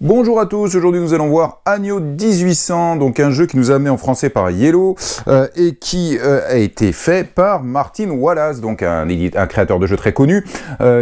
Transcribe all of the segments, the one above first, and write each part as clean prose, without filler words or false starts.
Bonjour à tous, aujourd'hui nous allons voir Agno 1800, donc un jeu qui nous a amené en français par Yellow et qui a été fait par Martin Wallace, donc un créateur de jeux très connu,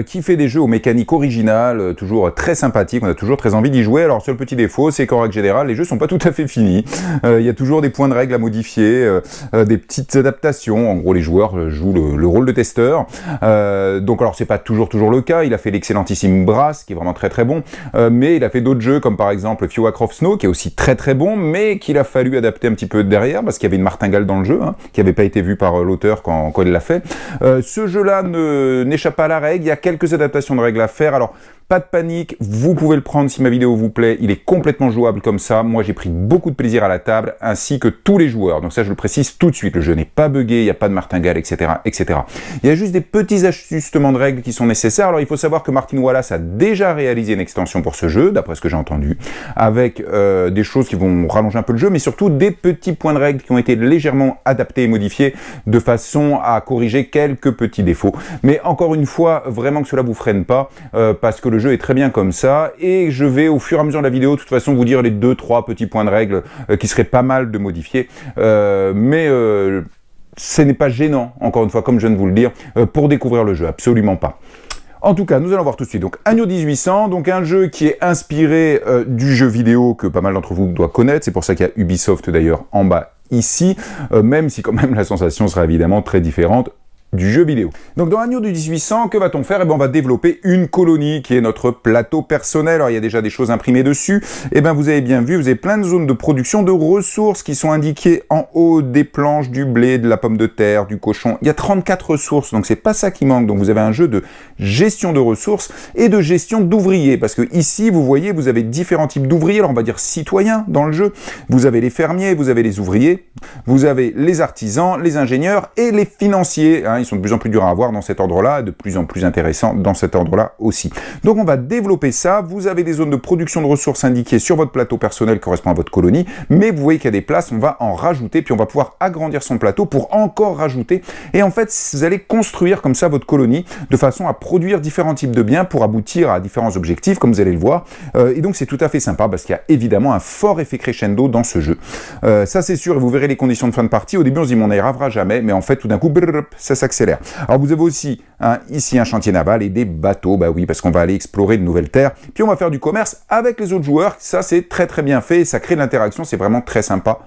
qui fait des jeux aux mécaniques originales, toujours très sympathiques, on a toujours très envie d'y jouer. Alors seul petit défaut, c'est qu'en règle générale, les jeux sont pas tout à fait finis, il y a toujours des points de règle à modifier, des petites adaptations, en gros les joueurs jouent le rôle de testeur, donc alors c'est pas toujours le cas, il a fait l'excellentissime Brass, qui est vraiment très bon, mais il a fait d'autres jeux comme par exemple Fewacraft Snow qui est aussi très bon mais qu'il a fallu adapter un petit peu derrière parce qu'il y avait une martingale dans le jeu qui n'avait pas été vue par l'auteur quand il l'a fait. Ce jeu là n'échappe pas à la règle, il y a quelques adaptations de règles à faire, alors pas de panique, vous pouvez le prendre si ma vidéo vous plaît, il est complètement jouable comme ça, moi j'ai pris beaucoup de plaisir à la table, ainsi que tous les joueurs, donc ça je le précise tout de suite, le jeu n'est pas buggé, il n'y a pas de martingale, etc., etc. Il y a juste des petits ajustements de règles qui sont nécessaires, alors il faut savoir que Martin Wallace a déjà réalisé une extension pour ce jeu, d'après ce que j'ai entendu, avec des choses qui vont rallonger un peu le jeu, mais surtout des petits points de règles qui ont été légèrement adaptés et modifiés, de façon à corriger quelques petits défauts. Mais encore une fois, vraiment que cela vous freine pas, parce que le jeu est très bien comme ça, et je vais au fur et à mesure de la vidéo de toute façon vous dire les 2-3 petits points de règle qui seraient pas mal de modifier, mais ce n'est pas gênant, encore une fois comme je viens de vous le dire, pour découvrir le jeu, absolument pas. En tout cas, nous allons voir tout de suite. Donc, Agno 1800, donc un jeu qui est inspiré du jeu vidéo que pas mal d'entre vous doivent connaître, c'est pour ça qu'il y a Ubisoft d'ailleurs en bas ici, même si quand même la sensation sera évidemment très différente du jeu vidéo. Donc dans Agno du 1800, que va-t-on faire? Eh bien on va développer une colonie qui est notre plateau personnel. Alors il y a déjà des choses imprimées dessus. Eh bien vous avez bien vu, vous avez plein de zones de production de ressources qui sont indiquées en haut des planches, du blé, de la pomme de terre, du cochon. Il y a 34 ressources, donc c'est pas ça qui manque. Donc vous avez un jeu de gestion de ressources et de gestion d'ouvriers. Parce que ici, vous voyez, vous avez différents types d'ouvriers. Alors on va dire citoyens dans le jeu. Vous avez les fermiers, vous avez les ouvriers, vous avez les artisans, les ingénieurs et les financiers. Ils sont de plus en plus durs à avoir dans cet ordre-là, de plus en plus intéressants dans cet ordre-là aussi. Donc on va développer ça, vous avez des zones de production de ressources indiquées sur votre plateau personnel qui correspond à votre colonie, mais vous voyez qu'il y a des places, on va en rajouter, puis on va pouvoir agrandir son plateau pour encore rajouter, et en fait vous allez construire comme ça votre colonie, de façon à produire différents types de biens pour aboutir à différents objectifs, comme vous allez le voir, et donc c'est tout à fait sympa, parce qu'il y a évidemment un fort effet crescendo dans ce jeu. Ça c'est sûr, et vous verrez les conditions de fin de partie, au début on se dit mais on n'y arrivera jamais, mais en fait tout d'un coup, ça s'accélère. Alors vous avez aussi ici un chantier naval et des bateaux, bah oui, parce qu'on va aller explorer de nouvelles terres, puis on va faire du commerce avec les autres joueurs, ça c'est très bien fait, ça crée de l'interaction, c'est vraiment très sympa.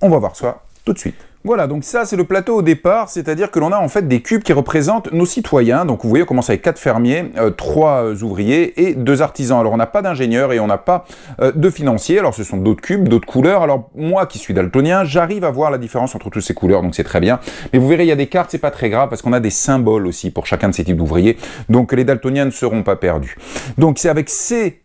On va voir ça tout de suite. Voilà, donc ça c'est le plateau au départ, c'est-à-dire que l'on a en fait des cubes qui représentent nos citoyens. Donc vous voyez, on commence avec 4 fermiers, 3 ouvriers et 2 artisans. Alors on n'a pas d'ingénieur et on n'a pas de financier. Alors ce sont d'autres cubes, d'autres couleurs. Alors moi qui suis daltonien, j'arrive à voir la différence entre toutes ces couleurs, donc c'est très bien. Mais vous verrez, il y a des cartes, c'est pas très grave parce qu'on a des symboles aussi pour chacun de ces types d'ouvriers. Donc les daltoniens ne seront pas perdus. Donc c'est avec ces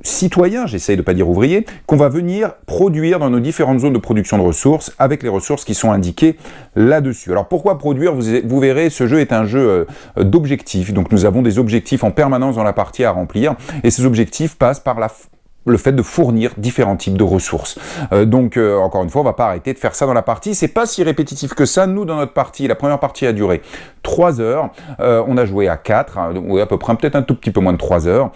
citoyens, j'essaye de pas dire ouvriers, qu'on va venir produire dans nos différentes zones de production de ressources avec les ressources qui sont indiquées là-dessus. Alors pourquoi produire? Vous verrez, ce jeu est un jeu d'objectifs, donc nous avons des objectifs en permanence dans la partie à remplir, et ces objectifs passent par le fait de fournir différents types de ressources. Encore une fois, on va pas arrêter de faire ça dans la partie. C'est pas si répétitif que ça. Nous, dans notre partie, la première partie a duré 3 heures. On a joué à 4, à peu près, peut-être un tout petit peu moins de 3 heures.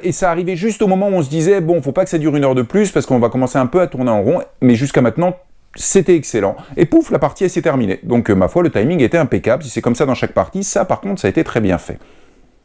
Et ça arrivait juste au moment où on se disait, bon, faut pas que ça dure 1 heure de plus, parce qu'on va commencer un peu à tourner en rond. Mais jusqu'à maintenant, c'était excellent. Et pouf, la partie, elle s'est terminée. Donc, ma foi, le timing était impeccable. Si c'est comme ça dans chaque partie, ça, par contre, ça a été très bien fait.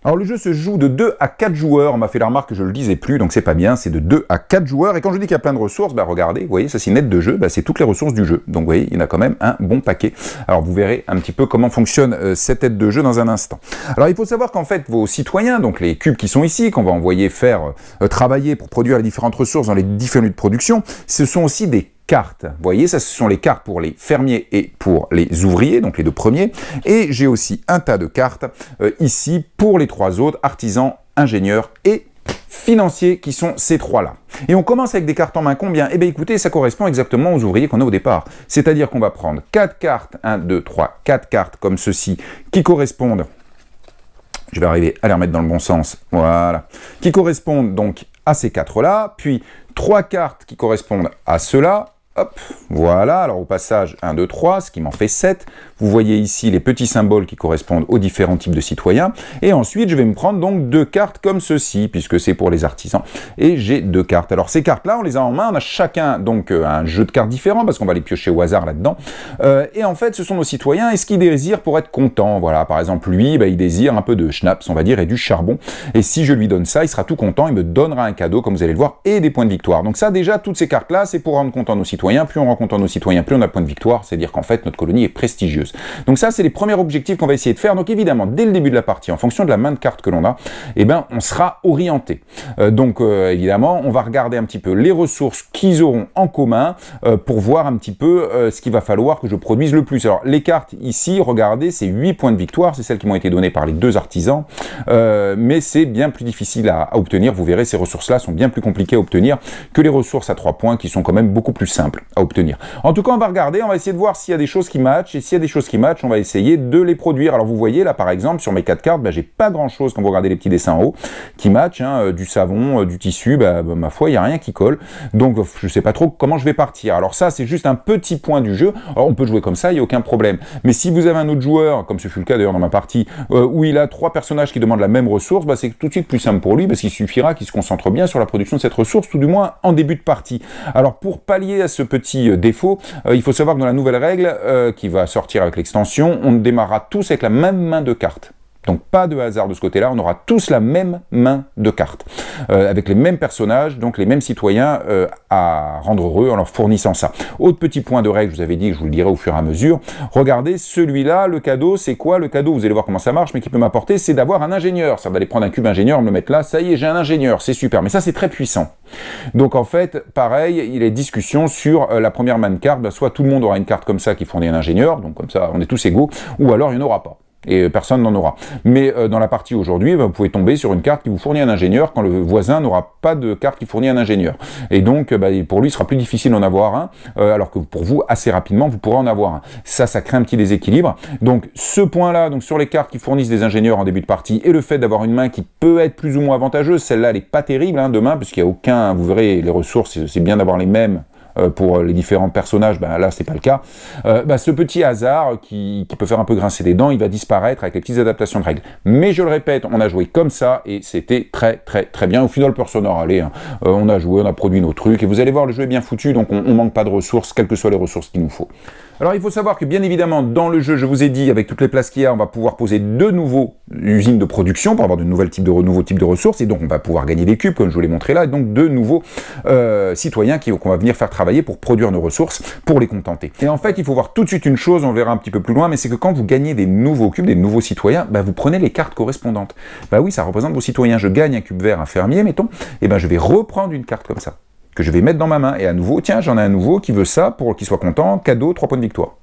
Alors le jeu se joue de 2 à 4 joueurs, on m'a fait la remarque que je le disais plus, donc c'est pas bien, c'est de 2 à 4 joueurs, et quand je dis qu'il y a plein de ressources, bah regardez, vous voyez, ça c'est net de jeu, bah, c'est toutes les ressources du jeu, donc vous voyez, il y en a quand même un bon paquet. Alors vous verrez un petit peu comment fonctionne cette aide de jeu dans un instant. Alors il faut savoir qu'en fait, vos citoyens, donc les cubes qui sont ici, qu'on va envoyer faire travailler pour produire les différentes ressources dans les différents lieux de production, ce sont aussi des cartes. Vous voyez, ça ce sont les cartes pour les fermiers et pour les ouvriers, donc les 2 premiers. Et j'ai aussi un tas de cartes ici pour les 3 autres, artisans, ingénieurs et financiers, qui sont ces 3-là. Et on commence avec des cartes en main combien? Eh bien écoutez, ça correspond exactement aux ouvriers qu'on a au départ. C'est-à-dire qu'on va prendre 4 cartes, 1, 2, 3, 4 cartes comme ceci, qui correspondent, je vais arriver à les remettre dans le bon sens, voilà, qui correspondent donc à ces 4-là, puis 3 cartes qui correspondent à ceux-là, Hop, voilà, alors au passage, 1, 2, 3, ce qui m'en fait 7. Vous voyez ici les petits symboles qui correspondent aux différents types de citoyens. Et ensuite, je vais me prendre donc 2 cartes comme ceci, puisque c'est pour les artisans. Et j'ai 2 cartes. Alors ces cartes-là, on les a en main, on a chacun donc un jeu de cartes différent, parce qu'on va les piocher au hasard là-dedans. Et en fait, ce sont nos citoyens, et ce qu'ils désirent pour être contents. Voilà, par exemple, lui, il désire un peu de schnapps, on va dire, et du charbon. Et si je lui donne ça, il sera tout content, il me donnera un cadeau, comme vous allez le voir, et des points de victoire. Donc ça, déjà, toutes ces cartes-là, c'est pour rendre content nos citoyens. Plus on rend content nos citoyens, plus on a de points de victoire, c'est-à-dire qu'en fait, notre colonie est prestigieuse. Donc ça, c'est les premiers objectifs qu'on va essayer de faire. Donc évidemment, dès le début de la partie, en fonction de la main de cartes que l'on a, on sera orienté. Évidemment, on va regarder un petit peu les ressources qu'ils auront en commun pour voir un petit peu ce qu'il va falloir que je produise le plus. Alors, les cartes ici, regardez, c'est 8 points de victoire, c'est celles qui m'ont été données par les 2 artisans, mais c'est bien plus difficile à obtenir. Vous verrez, ces ressources-là sont bien plus compliquées à obtenir que les ressources à 3 points qui sont quand même beaucoup plus simples à obtenir. En tout cas, on va regarder, on va essayer de voir s'il y a des choses qui matchent, et s'il y a des choses qui matchent, on va essayer de les produire. Alors vous voyez là par exemple sur mes 4 cartes, j'ai pas grand chose quand vous regardez les petits dessins en haut qui matchent, du savon, du tissu, ma foi il n'y a rien qui colle, donc je sais pas trop comment je vais partir. Alors ça c'est juste un petit point du jeu. Alors on peut jouer comme ça, il n'y a aucun problème, mais si vous avez un autre joueur, comme ce fut le cas d'ailleurs dans ma partie, où il a 3 personnages qui demandent la même ressource, c'est tout de suite plus simple pour lui, parce qu'il suffira qu'il se concentre bien sur la production de cette ressource, tout du moins en début de partie. Alors pour pallier à ce petit défaut, il faut savoir que dans la nouvelle règle qui va sortir avec l'extension, on démarrera tous avec la même main de cartes. Donc pas de hasard de ce côté-là, on aura tous la même main de cartes, avec les mêmes personnages, donc les mêmes citoyens à rendre heureux en leur fournissant ça. Autre petit point de règle, je vous avais dit que je vous le dirai au fur et à mesure, regardez celui-là, le cadeau, c'est quoi le cadeau? Vous allez voir comment ça marche, mais qui peut m'apporter, c'est d'avoir un ingénieur. Ça va aller prendre un cube ingénieur, me le mettre là, ça y est, j'ai un ingénieur, c'est super, mais ça c'est très puissant. Donc en fait, pareil, il y a discussion sur la première main de carte, soit tout le monde aura une carte comme ça qui fournit un ingénieur, donc comme ça on est tous égaux, ou alors il n'y en aura pas. Et personne n'en aura. Mais dans la partie aujourd'hui, vous pouvez tomber sur une carte qui vous fournit un ingénieur quand le voisin n'aura pas de carte qui fournit un ingénieur. Et donc, pour lui, il sera plus difficile d'en avoir un, alors que pour vous, assez rapidement, vous pourrez en avoir un. Ça crée un petit déséquilibre. Donc, ce point-là, donc sur les cartes qui fournissent des ingénieurs en début de partie, et le fait d'avoir une main qui peut être plus ou moins avantageuse, celle-là, elle n'est pas terrible demain, puisqu'il n'y a aucun, vous verrez, les ressources, c'est bien d'avoir les mêmes pour les différents personnages, là c'est pas le cas. Ce petit hasard qui peut faire un peu grincer des dents, il va disparaître avec les petites adaptations de règles. Mais je le répète, on a joué comme ça et c'était très très très bien. Au final, personne n'a râlé, on a joué, on a produit nos trucs et vous allez voir, le jeu est bien foutu, donc on manque pas de ressources, quelles que soient les ressources qu'il nous faut. Alors il faut savoir que bien évidemment dans le jeu, je vous ai dit, avec toutes les places qu'il y a, on va pouvoir poser de nouveaux usines de production pour avoir de nouveaux types de ressources, et donc on va pouvoir gagner des cubes comme je vous l'ai montré là, et donc de nouveaux citoyens qu'on va venir faire travailler pour produire nos ressources, pour les contenter. Et en fait il faut voir tout de suite une chose, on verra un petit peu plus loin, mais c'est que quand vous gagnez des nouveaux cubes, des nouveaux citoyens, vous prenez les cartes correspondantes. Oui, ça représente vos citoyens. Je gagne un cube vert, un fermier mettons, et je vais reprendre une carte comme ça, que je vais mettre dans ma main, et à nouveau, tiens, j'en ai un nouveau qui veut ça pour qu'il soit content, cadeau, 3 points de victoire.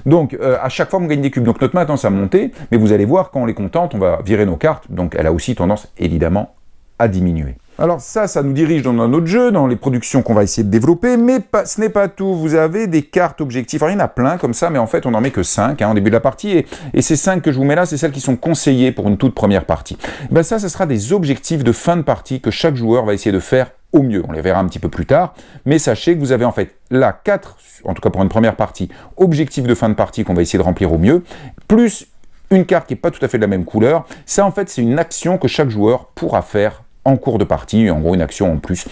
Donc à chaque fois on gagne des cubes, donc notre main a tendance à monter, mais vous allez voir quand on les contente, on va virer nos cartes, donc elle a aussi tendance évidemment à diminuer. Alors ça nous dirige dans un autre jeu, dans les productions qu'on va essayer de développer, mais ce n'est pas tout. Vous avez des cartes objectifs. Alors il y en a plein comme ça, mais en fait on n'en met que 5 au début de la partie, et ces 5 que je vous mets là, c'est celles qui sont conseillées pour une toute première partie. Ça sera des objectifs de fin de partie que chaque joueur va essayer de faire au mieux. On les verra un petit peu plus tard, mais sachez que vous avez en fait là 4, en tout cas pour une première partie, objectifs de fin de partie qu'on va essayer de remplir au mieux, plus une carte qui n'est pas tout à fait de la même couleur. Ça en fait c'est une action que chaque joueur pourra faire en cours de partie, en gros une action en plus,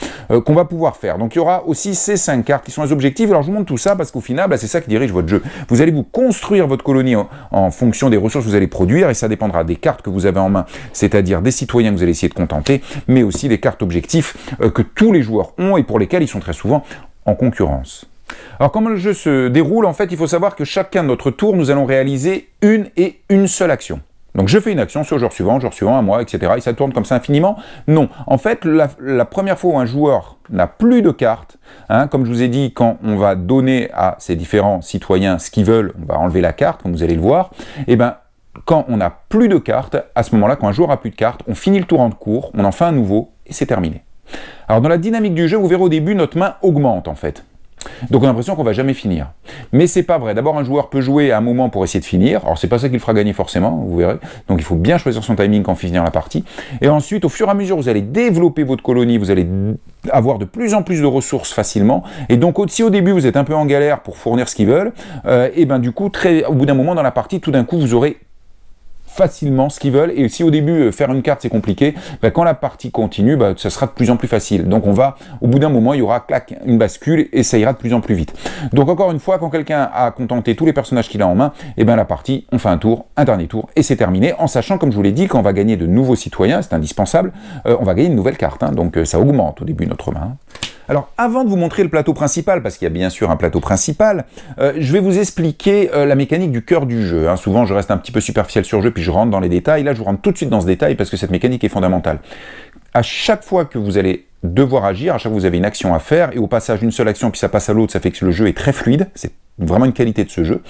qu'on va pouvoir faire. Donc il y aura aussi ces 5 cartes qui sont les objectifs. Alors je vous montre tout ça parce qu'au final, c'est ça qui dirige votre jeu. Vous allez vous construire votre colonie en fonction des ressources que vous allez produire, et ça dépendra des cartes que vous avez en main, c'est-à-dire des citoyens que vous allez essayer de contenter, mais aussi des cartes objectifs que tous les joueurs ont et pour lesquels ils sont très souvent en concurrence. Alors comment le jeu se déroule, en fait, il faut savoir que chacun de notre tour, nous allons réaliser une seule action. Donc je fais une action sur jour suivant, à moi, etc. Et ça tourne comme ça infiniment? Non. En fait, la première fois où un joueur n'a plus de cartes, comme je vous ai dit, quand on va donner à ces différents citoyens ce qu'ils veulent, on va enlever la carte, comme vous allez le voir, quand on n'a plus de cartes, à ce moment-là, quand un joueur n'a plus de cartes, on finit le tour en cours, on en fait un nouveau, et c'est terminé. Alors dans la dynamique du jeu, vous verrez au début, notre main augmente en fait. Donc on a l'impression qu'on va jamais finir. Mais c'est pas vrai. D'abord, un joueur peut jouer à un moment pour essayer de finir. Alors c'est pas ça qui le fera gagner forcément, vous verrez. Donc il faut bien choisir son timing quand finir la partie. Et ensuite, au fur et à mesure, vous allez développer votre colonie, vous allez avoir de plus en plus de ressources facilement. Et donc si au début vous êtes un peu en galère pour fournir ce qu'ils veulent, et ben du coup, au bout d'un moment dans la partie, tout d'un coup, vous aurez facilement ce qu'ils veulent, et si au début faire une carte c'est compliqué, ben, quand la partie continue, ben, ça sera de plus en plus facile. Donc on va, au bout d'un moment, il y aura clac, une bascule, et ça ira de plus en plus vite. Donc encore une fois, quand quelqu'un a contenté tous les personnages qu'il a en main, et ben la partie, on fait un tour, un dernier tour, et c'est terminé, en sachant, comme je vous l'ai dit, quand on va gagner de nouveaux citoyens, c'est indispensable, on va gagner une nouvelle carte, hein, donc ça augmente au début notre main. Alors, avant de vous montrer le plateau principal, parce qu'il y a bien sûr un plateau principal, je vais vous expliquer la mécanique du cœur du jeu. Hein. Souvent, je reste un petit peu superficiel sur le jeu, puis je rentre dans les détails. Là, je vous rentre tout de suite dans ce détail, parce que cette mécanique est fondamentale. À chaque fois que vous allez devoir agir, à chaque fois que vous avez une action à faire, et au passage d'une seule action, puis ça passe à l'autre, ça fait que le jeu est très fluide. C'est vraiment une qualité de ce jeu.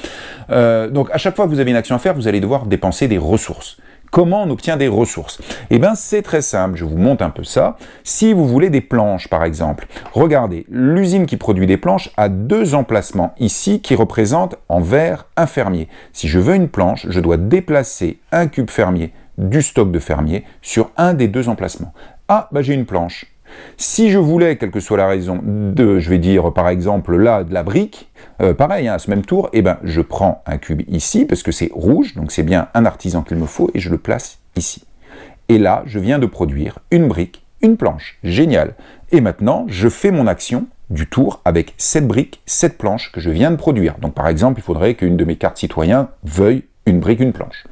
Donc, à chaque fois que vous avez une action à faire, vous allez devoir dépenser des ressources. Comment on obtient des ressources? Eh bien, c'est très simple, je vous montre un peu ça. Si vous voulez des planches, par exemple, regardez, l'usine qui produit des planches a 2 emplacements ici qui représentent en vert un fermier. Si je veux une planche, je dois déplacer un cube fermier du stock de fermier sur un des 2 emplacements. Ah, bah j'ai une planche. Si je voulais, quelle que soit la raison, je vais dire par exemple là, de la brique, pareil, hein, à ce même tour, eh ben, je prends un cube ici, parce que c'est rouge, donc c'est bien un artisan qu'il me faut, et je le place ici. Et là, je viens de produire une brique, une planche. Génial. Et maintenant, je fais mon action du tour avec cette brique, cette planche que je viens de produire. Donc par exemple, il faudrait qu'une de mes cartes citoyens veuille une brique, une planche.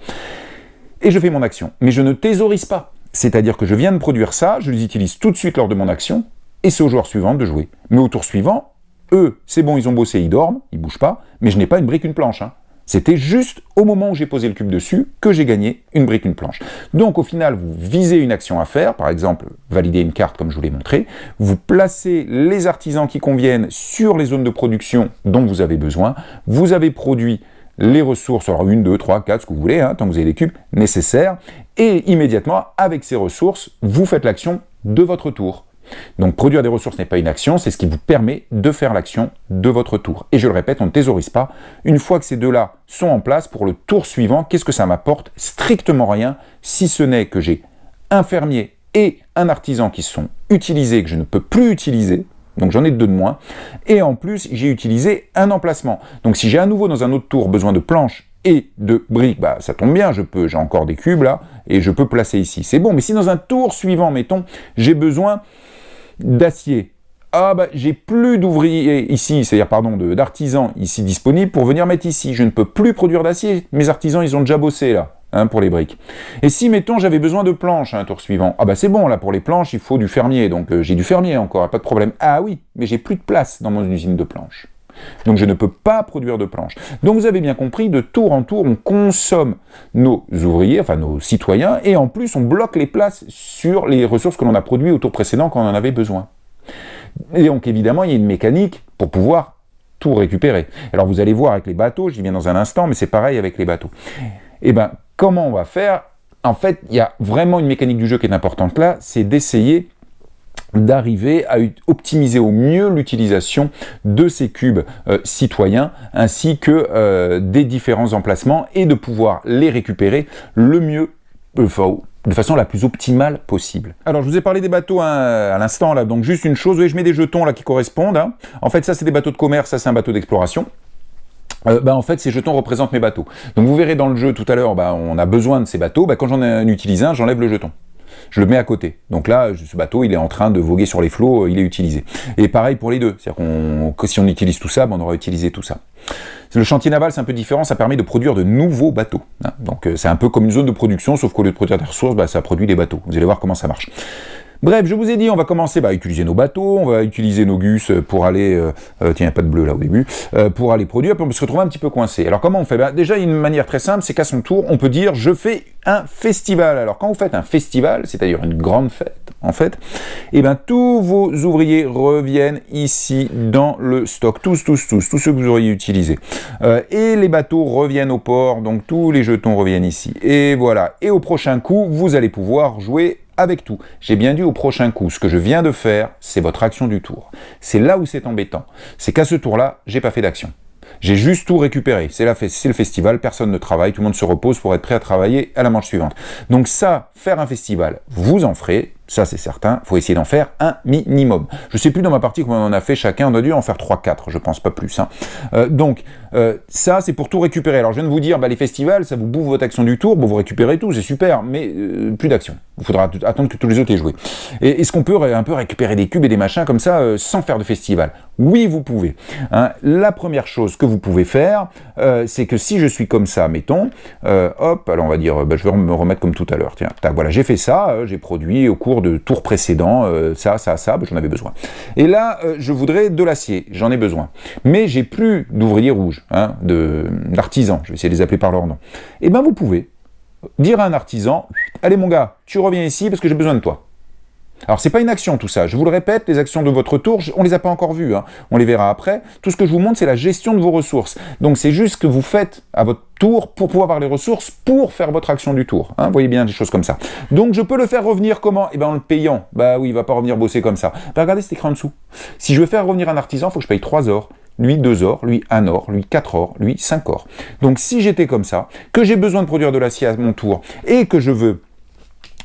Et je fais mon action. Mais je ne thésaurise pas. C'est-à-dire que je viens de produire ça, je les utilise tout de suite lors de mon action, et c'est au joueur suivant de jouer. Mais au tour suivant, eux, c'est bon, ils ont bossé, ils dorment, ils bougent pas, mais je n'ai pas une brique, une planche. Hein. C'était juste au moment où j'ai posé le cube dessus que j'ai gagné une brique, une planche. Donc au final, vous visez une action à faire, par exemple, valider une carte comme je vous l'ai montré, vous placez les artisans qui conviennent sur les zones de production dont vous avez besoin, vous avez produit les ressources, alors 1, 2, 3, 4, ce que vous voulez, hein, tant que vous avez les cubes nécessaires, et immédiatement, avec ces ressources, vous faites l'action de votre tour. Donc produire des ressources n'est pas une action, c'est ce qui vous permet de faire l'action de votre tour. Et je le répète, on ne thésaurise pas. Une fois que ces deux-là sont en place, pour le tour suivant, qu'est-ce que ça m'apporte? Strictement rien, si ce n'est que j'ai un fermier et un artisan qui sont utilisés, que je ne peux plus utiliser, donc j'en ai 2 de moins, et en plus j'ai utilisé un emplacement. Donc si j'ai à nouveau dans un autre tour besoin de planches et de briques, bah ça tombe bien, j'ai encore des cubes là, et je peux placer ici. C'est bon, mais si dans un tour suivant, mettons, j'ai besoin d'acier, ah bah j'ai plus d'ouvriers ici, c'est-à-dire pardon, d'artisans ici disponibles pour venir mettre ici. Je ne peux plus produire d'acier, mes artisans ils ont déjà bossé là. Hein, pour les briques. Et si, mettons, j'avais besoin de planches à un tour suivant, ah bah c'est bon, là, pour les planches, il faut du fermier, donc j'ai du fermier encore, pas de problème. Ah oui, mais j'ai plus de place dans mon usine de planches. Donc je ne peux pas produire de planches. Donc vous avez bien compris, de tour en tour, on consomme nos ouvriers, enfin nos citoyens, et en plus, on bloque les places sur les ressources que l'on a produites au tour précédent quand on en avait besoin. Et donc évidemment, il y a une mécanique pour pouvoir tout récupérer. Alors vous allez voir avec les bateaux, j'y viens dans un instant, mais c'est pareil avec les bateaux. Eh bien, comment on va faire? En fait, il y a vraiment une mécanique du jeu qui est importante là, c'est d'essayer d'arriver à optimiser au mieux l'utilisation de ces cubes citoyens, ainsi que des différents emplacements, et de pouvoir les récupérer le mieux, de façon la plus optimale possible. Alors, je vous ai parlé des bateaux à l'instant, là, donc juste une chose, oui, je mets des jetons là qui correspondent. Hein. En fait, ça, c'est des bateaux de commerce, ça, c'est un bateau d'exploration. En fait, ces jetons représentent mes bateaux. Donc vous verrez dans le jeu tout à l'heure, on a besoin de ces bateaux. Quand j'en utilise un, j'enlève le jeton. Je le mets à côté. Donc là, ce bateau, il est en train de voguer sur les flots, il est utilisé. Et pareil pour les deux. C'est-à-dire que si on utilise tout ça, on aura utilisé tout ça. Le chantier naval, c'est un peu différent, ça permet de produire de nouveaux bateaux. Hein. Donc c'est un peu comme une zone de production, sauf qu'au lieu de produire des ressources, ça produit des bateaux. Vous allez voir comment ça marche. Bref, je vous ai dit, on va commencer à utiliser nos bateaux, on va utiliser nos gus pour aller... tiens, il n'y a pas de bleu là au début. Pour aller produire, puis on peut se retrouver un petit peu coincé. Alors comment on fait? Déjà, il y a une manière très simple, c'est qu'à son tour, on peut dire « je fais un festival ». Alors quand vous faites un festival, c'est-à-dire une grande fête, en fait, tous vos ouvriers reviennent ici dans le stock. Tous ceux que vous auriez utilisés. Et les bateaux reviennent au port, donc tous les jetons reviennent ici. Et voilà. Et au prochain coup, vous allez pouvoir jouer avec tout. J'ai bien dit au prochain coup, ce que je viens de faire, c'est votre action du tour. C'est là où c'est embêtant. C'est qu'à ce tour-là, j'ai pas fait d'action. J'ai juste tout récupéré. C'est le festival, personne ne travaille, tout le monde se repose pour être prêt à travailler à la manche suivante. Donc ça, faire un festival, vous en ferez, ça c'est certain, il faut essayer d'en faire un minimum. Je ne sais plus dans ma partie combien on en a fait chacun, on a dû en faire 3-4, je pense, pas plus. Hein. Ça c'est pour tout récupérer. Alors je viens de vous dire, les festivals, ça vous bouffe votre action du tour, bon, vous récupérez tout, c'est super, mais plus d'action. Il faudra attendre que tous les autres aient joué. Et est-ce qu'on peut un peu récupérer des cubes et des machins comme ça sans faire de festival? Oui, vous pouvez. Hein. La première chose que vous pouvez faire, c'est que si je suis comme ça, mettons, hop, alors on va dire, je vais me remettre comme tout à l'heure. Tiens, tac, voilà, j'ai fait ça, j'ai produit au cours de tours précédents, ça, j'en avais besoin. Et là, je voudrais de l'acier, j'en ai besoin. Mais j'ai plus d'ouvriers rouges, hein, d'artisans, je vais essayer de les appeler par leur nom. Eh bien, vous pouvez dire à un artisan, allez mon gars, tu reviens ici parce que j'ai besoin de toi. Alors, c'est pas une action tout ça, je vous le répète, les actions de votre tour, on les a pas encore vues, hein. On les verra après. Tout ce que je vous montre, c'est la gestion de vos ressources. Donc, c'est juste ce que vous faites à votre tour pour pouvoir avoir les ressources pour faire votre action du tour. Hein. Vous voyez bien des choses comme ça. Donc, je peux le faire revenir comment? Eh bien, en le payant. Bah oui, il va pas revenir bosser comme ça. Bah, regardez cet écran en dessous. Si je veux faire revenir un artisan, il faut que je paye 3 ors. Lui 2 ors, lui 1 or, lui 4 ors, lui 5 ors. Donc, si j'étais comme ça, que j'ai besoin de produire de l'acier à mon tour et que je veux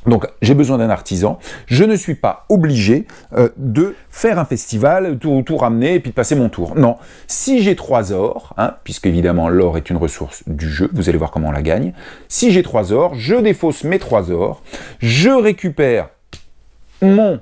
donc, j'ai besoin d'un artisan, je ne suis pas obligé de faire un festival, tout ramener et puis de passer mon tour. Non, si j'ai 3 ors, hein, puisque évidemment l'or est une ressource du jeu, vous allez voir comment on la gagne, si j'ai 3 ors, je défausse mes 3 ors, je récupère mon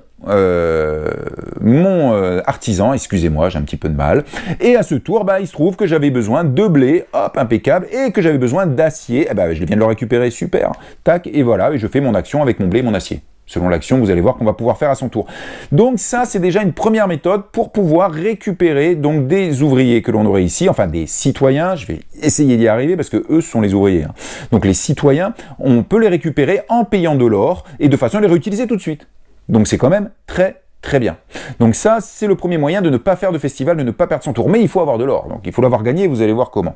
artisan, excusez-moi, j'ai un petit peu de mal, et à ce tour, il se trouve que j'avais besoin de blé, hop, impeccable, et que j'avais besoin d'acier, je viens de le récupérer, super, tac, et voilà, et je fais mon action avec mon blé et mon acier. Selon l'action, vous allez voir qu'on va pouvoir faire à son tour. Donc ça, c'est déjà une première méthode pour pouvoir récupérer donc des ouvriers que l'on aurait ici, enfin des citoyens, je vais essayer d'y arriver parce que eux sont les ouvriers. Hein. Donc les citoyens, on peut les récupérer en payant de l'or et de façon à les réutiliser tout de suite. Donc c'est quand même très bien. Donc ça, c'est le premier moyen de ne pas faire de festival, de ne pas perdre son tour. Mais il faut avoir de l'or, donc il faut l'avoir gagné, vous allez voir comment.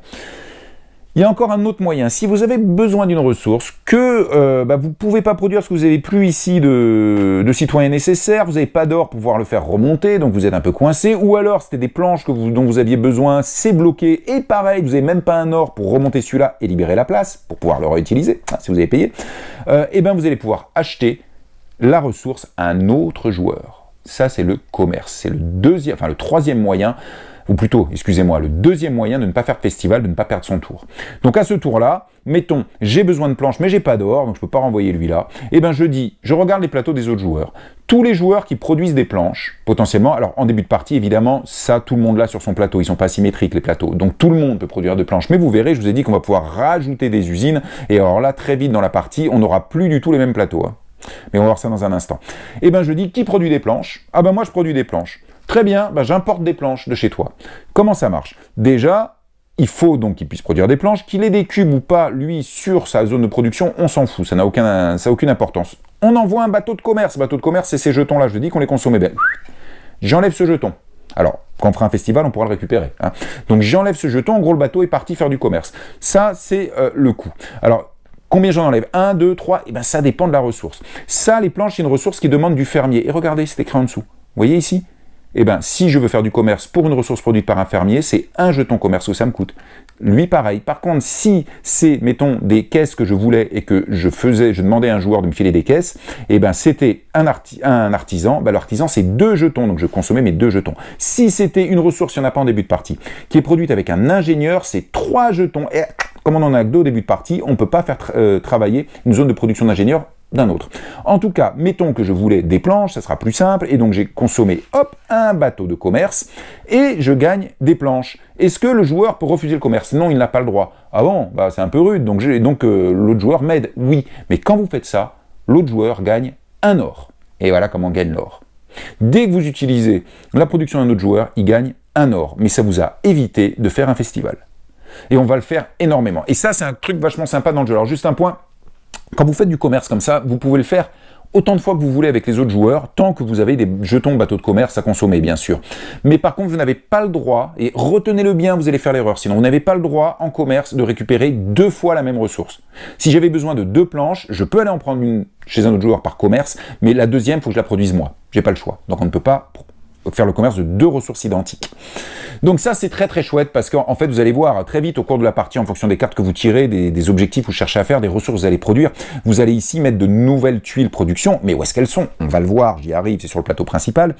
Il y a encore un autre moyen. Si vous avez besoin d'une ressource, que vous ne pouvez pas produire ce que vous n'avez plus ici de citoyens nécessaires, vous n'avez pas d'or pour pouvoir le faire remonter, donc vous êtes un peu coincé, ou alors c'était des planches dont vous aviez besoin, c'est bloqué, et pareil, vous n'avez même pas un or pour remonter celui-là et libérer la place, pour pouvoir le réutiliser, si vous avez payé, et bien vous allez pouvoir acheter la ressource à un autre joueur. Ça, c'est le commerce. C'est le troisième moyen, ou plutôt, excusez-moi, le deuxième moyen de ne pas faire de festival, de ne pas perdre son tour. Donc à ce tour-là, mettons, j'ai besoin de planches, mais j'ai pas d'or, donc je peux pas renvoyer lui là. Et ben je regarde les plateaux des autres joueurs. Tous les joueurs qui produisent des planches, potentiellement, alors en début de partie, évidemment, ça, tout le monde l'a sur son plateau, ils sont pas symétriques les plateaux, donc tout le monde peut produire des planches, mais vous verrez, je vous ai dit qu'on va pouvoir rajouter des usines, et alors là, très vite dans la partie, on n'aura plus du tout les mêmes plateaux. Hein. Mais on va voir ça dans un instant. Et ben je dis, qui produit des planches? Ah ben moi je produis des planches. Très bien, j'importe des planches de chez toi. Comment ça marche? Déjà, il faut donc qu'il puisse produire des planches, qu'il ait des cubes ou pas, lui, sur sa zone de production, on s'en fout, ça n'a aucune importance. On envoie un bateau de commerce. Bateau de commerce, c'est ces jetons-là, je dis qu'on les consommait bien. J'enlève ce jeton. Alors, quand on fera un festival, on pourra le récupérer. Hein. Donc j'enlève ce jeton, en gros le bateau est parti faire du commerce. Ça, c'est le coût. Alors, combien j'en enlève? 1, 2, 3, et ça dépend de la ressource. Ça, les planches, c'est une ressource qui demande du fermier. Et regardez, c'est écrit en dessous. Vous voyez ici? Si je veux faire du commerce pour une ressource produite par un fermier, c'est un jeton commerce que ça me coûte. Lui, pareil. Par contre, si c'est, mettons, des caisses que je voulais et que je demandais à un joueur de me filer des caisses, c'était un artisan, l'artisan, c'est 2 jetons, donc je consommais mes 2 jetons. Si c'était une ressource, il n'y en a pas en début de partie, qui est produite avec un ingénieur, c'est 3 jetons. Et comme on en a que 2 au début de partie, on ne peut pas faire travailler une zone de production d'ingénieur d'un autre. En tout cas, mettons que je voulais des planches, ça sera plus simple, et donc j'ai consommé, un bateau de commerce, et je gagne des planches. Est-ce que le joueur peut refuser le commerce? Non, il n'a pas le droit. Ah bon, c'est un peu rude, donc l'autre joueur m'aide. Oui, mais quand vous faites ça, l'autre joueur gagne 1 or. Et voilà comment on gagne l'or. Dès que vous utilisez la production d'un autre joueur, il gagne 1 or, mais ça vous a évité de faire un festival. Et on va le faire énormément. Et ça, c'est un truc vachement sympa dans le jeu. Alors juste un point, quand vous faites du commerce comme ça, vous pouvez le faire autant de fois que vous voulez avec les autres joueurs, tant que vous avez des jetons bateaux de commerce à consommer, bien sûr. Mais par contre, vous n'avez pas le droit, et retenez-le bien, vous allez faire l'erreur, sinon vous n'avez pas le droit en commerce de récupérer 2 fois la même ressource. Si j'avais besoin de 2 planches, je peux aller en prendre une chez un autre joueur par commerce, mais la deuxième, il faut que je la produise moi. J'ai pas le choix. Donc on ne peut pas faire le commerce de 2 ressources identiques. Donc ça, c'est très très chouette parce qu'en fait, vous allez voir très vite au cours de la partie, en fonction des cartes que vous tirez, des objectifs que vous cherchez à faire, des ressources que vous allez produire, vous allez ici mettre de nouvelles tuiles production. Mais où est-ce qu'elles sont? On va le voir, j'y arrive, c'est sur le plateau principal.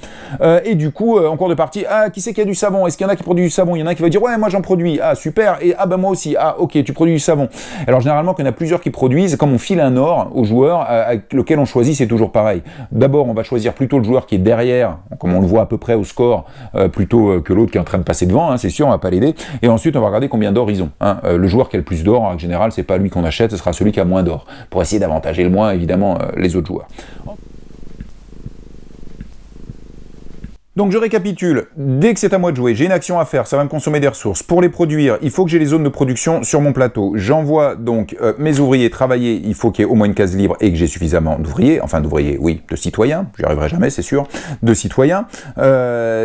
Et du coup, en cours de partie, qui c'est qui a du savon? Est-ce qu'il y en a qui produit du savon? Il y en a qui va dire, ouais, moi j'en produis. Ah, super. Et moi aussi. Ah, ok, tu produis du savon. Alors généralement, quand il y en a plusieurs qui produisent, comme on file un or au joueur avec lequel on choisit, c'est toujours pareil. D'abord, on va choisir plutôt le joueur qui est derrière, comme on le voit à peu près au score, plutôt que l'autre qui est en train de passer devant, hein, c'est sûr, on va pas l'aider. Et ensuite, on va regarder combien d'or ils ont. Hein. Le joueur qui a le plus d'or, en général, c'est pas lui qu'on achète, ce sera celui qui a moins d'or, pour essayer d'avantager le moins, évidemment, les autres joueurs. Donc je récapitule, dès que c'est à moi de jouer, j'ai une action à faire, ça va me consommer des ressources. Pour les produire, il faut que j'ai les zones de production sur mon plateau. J'envoie donc mes ouvriers travailler, il faut qu'il y ait au moins une case libre et que j'ai suffisamment d'ouvriers, enfin d'ouvriers, oui, de citoyens, j'y arriverai jamais, c'est sûr, de citoyens.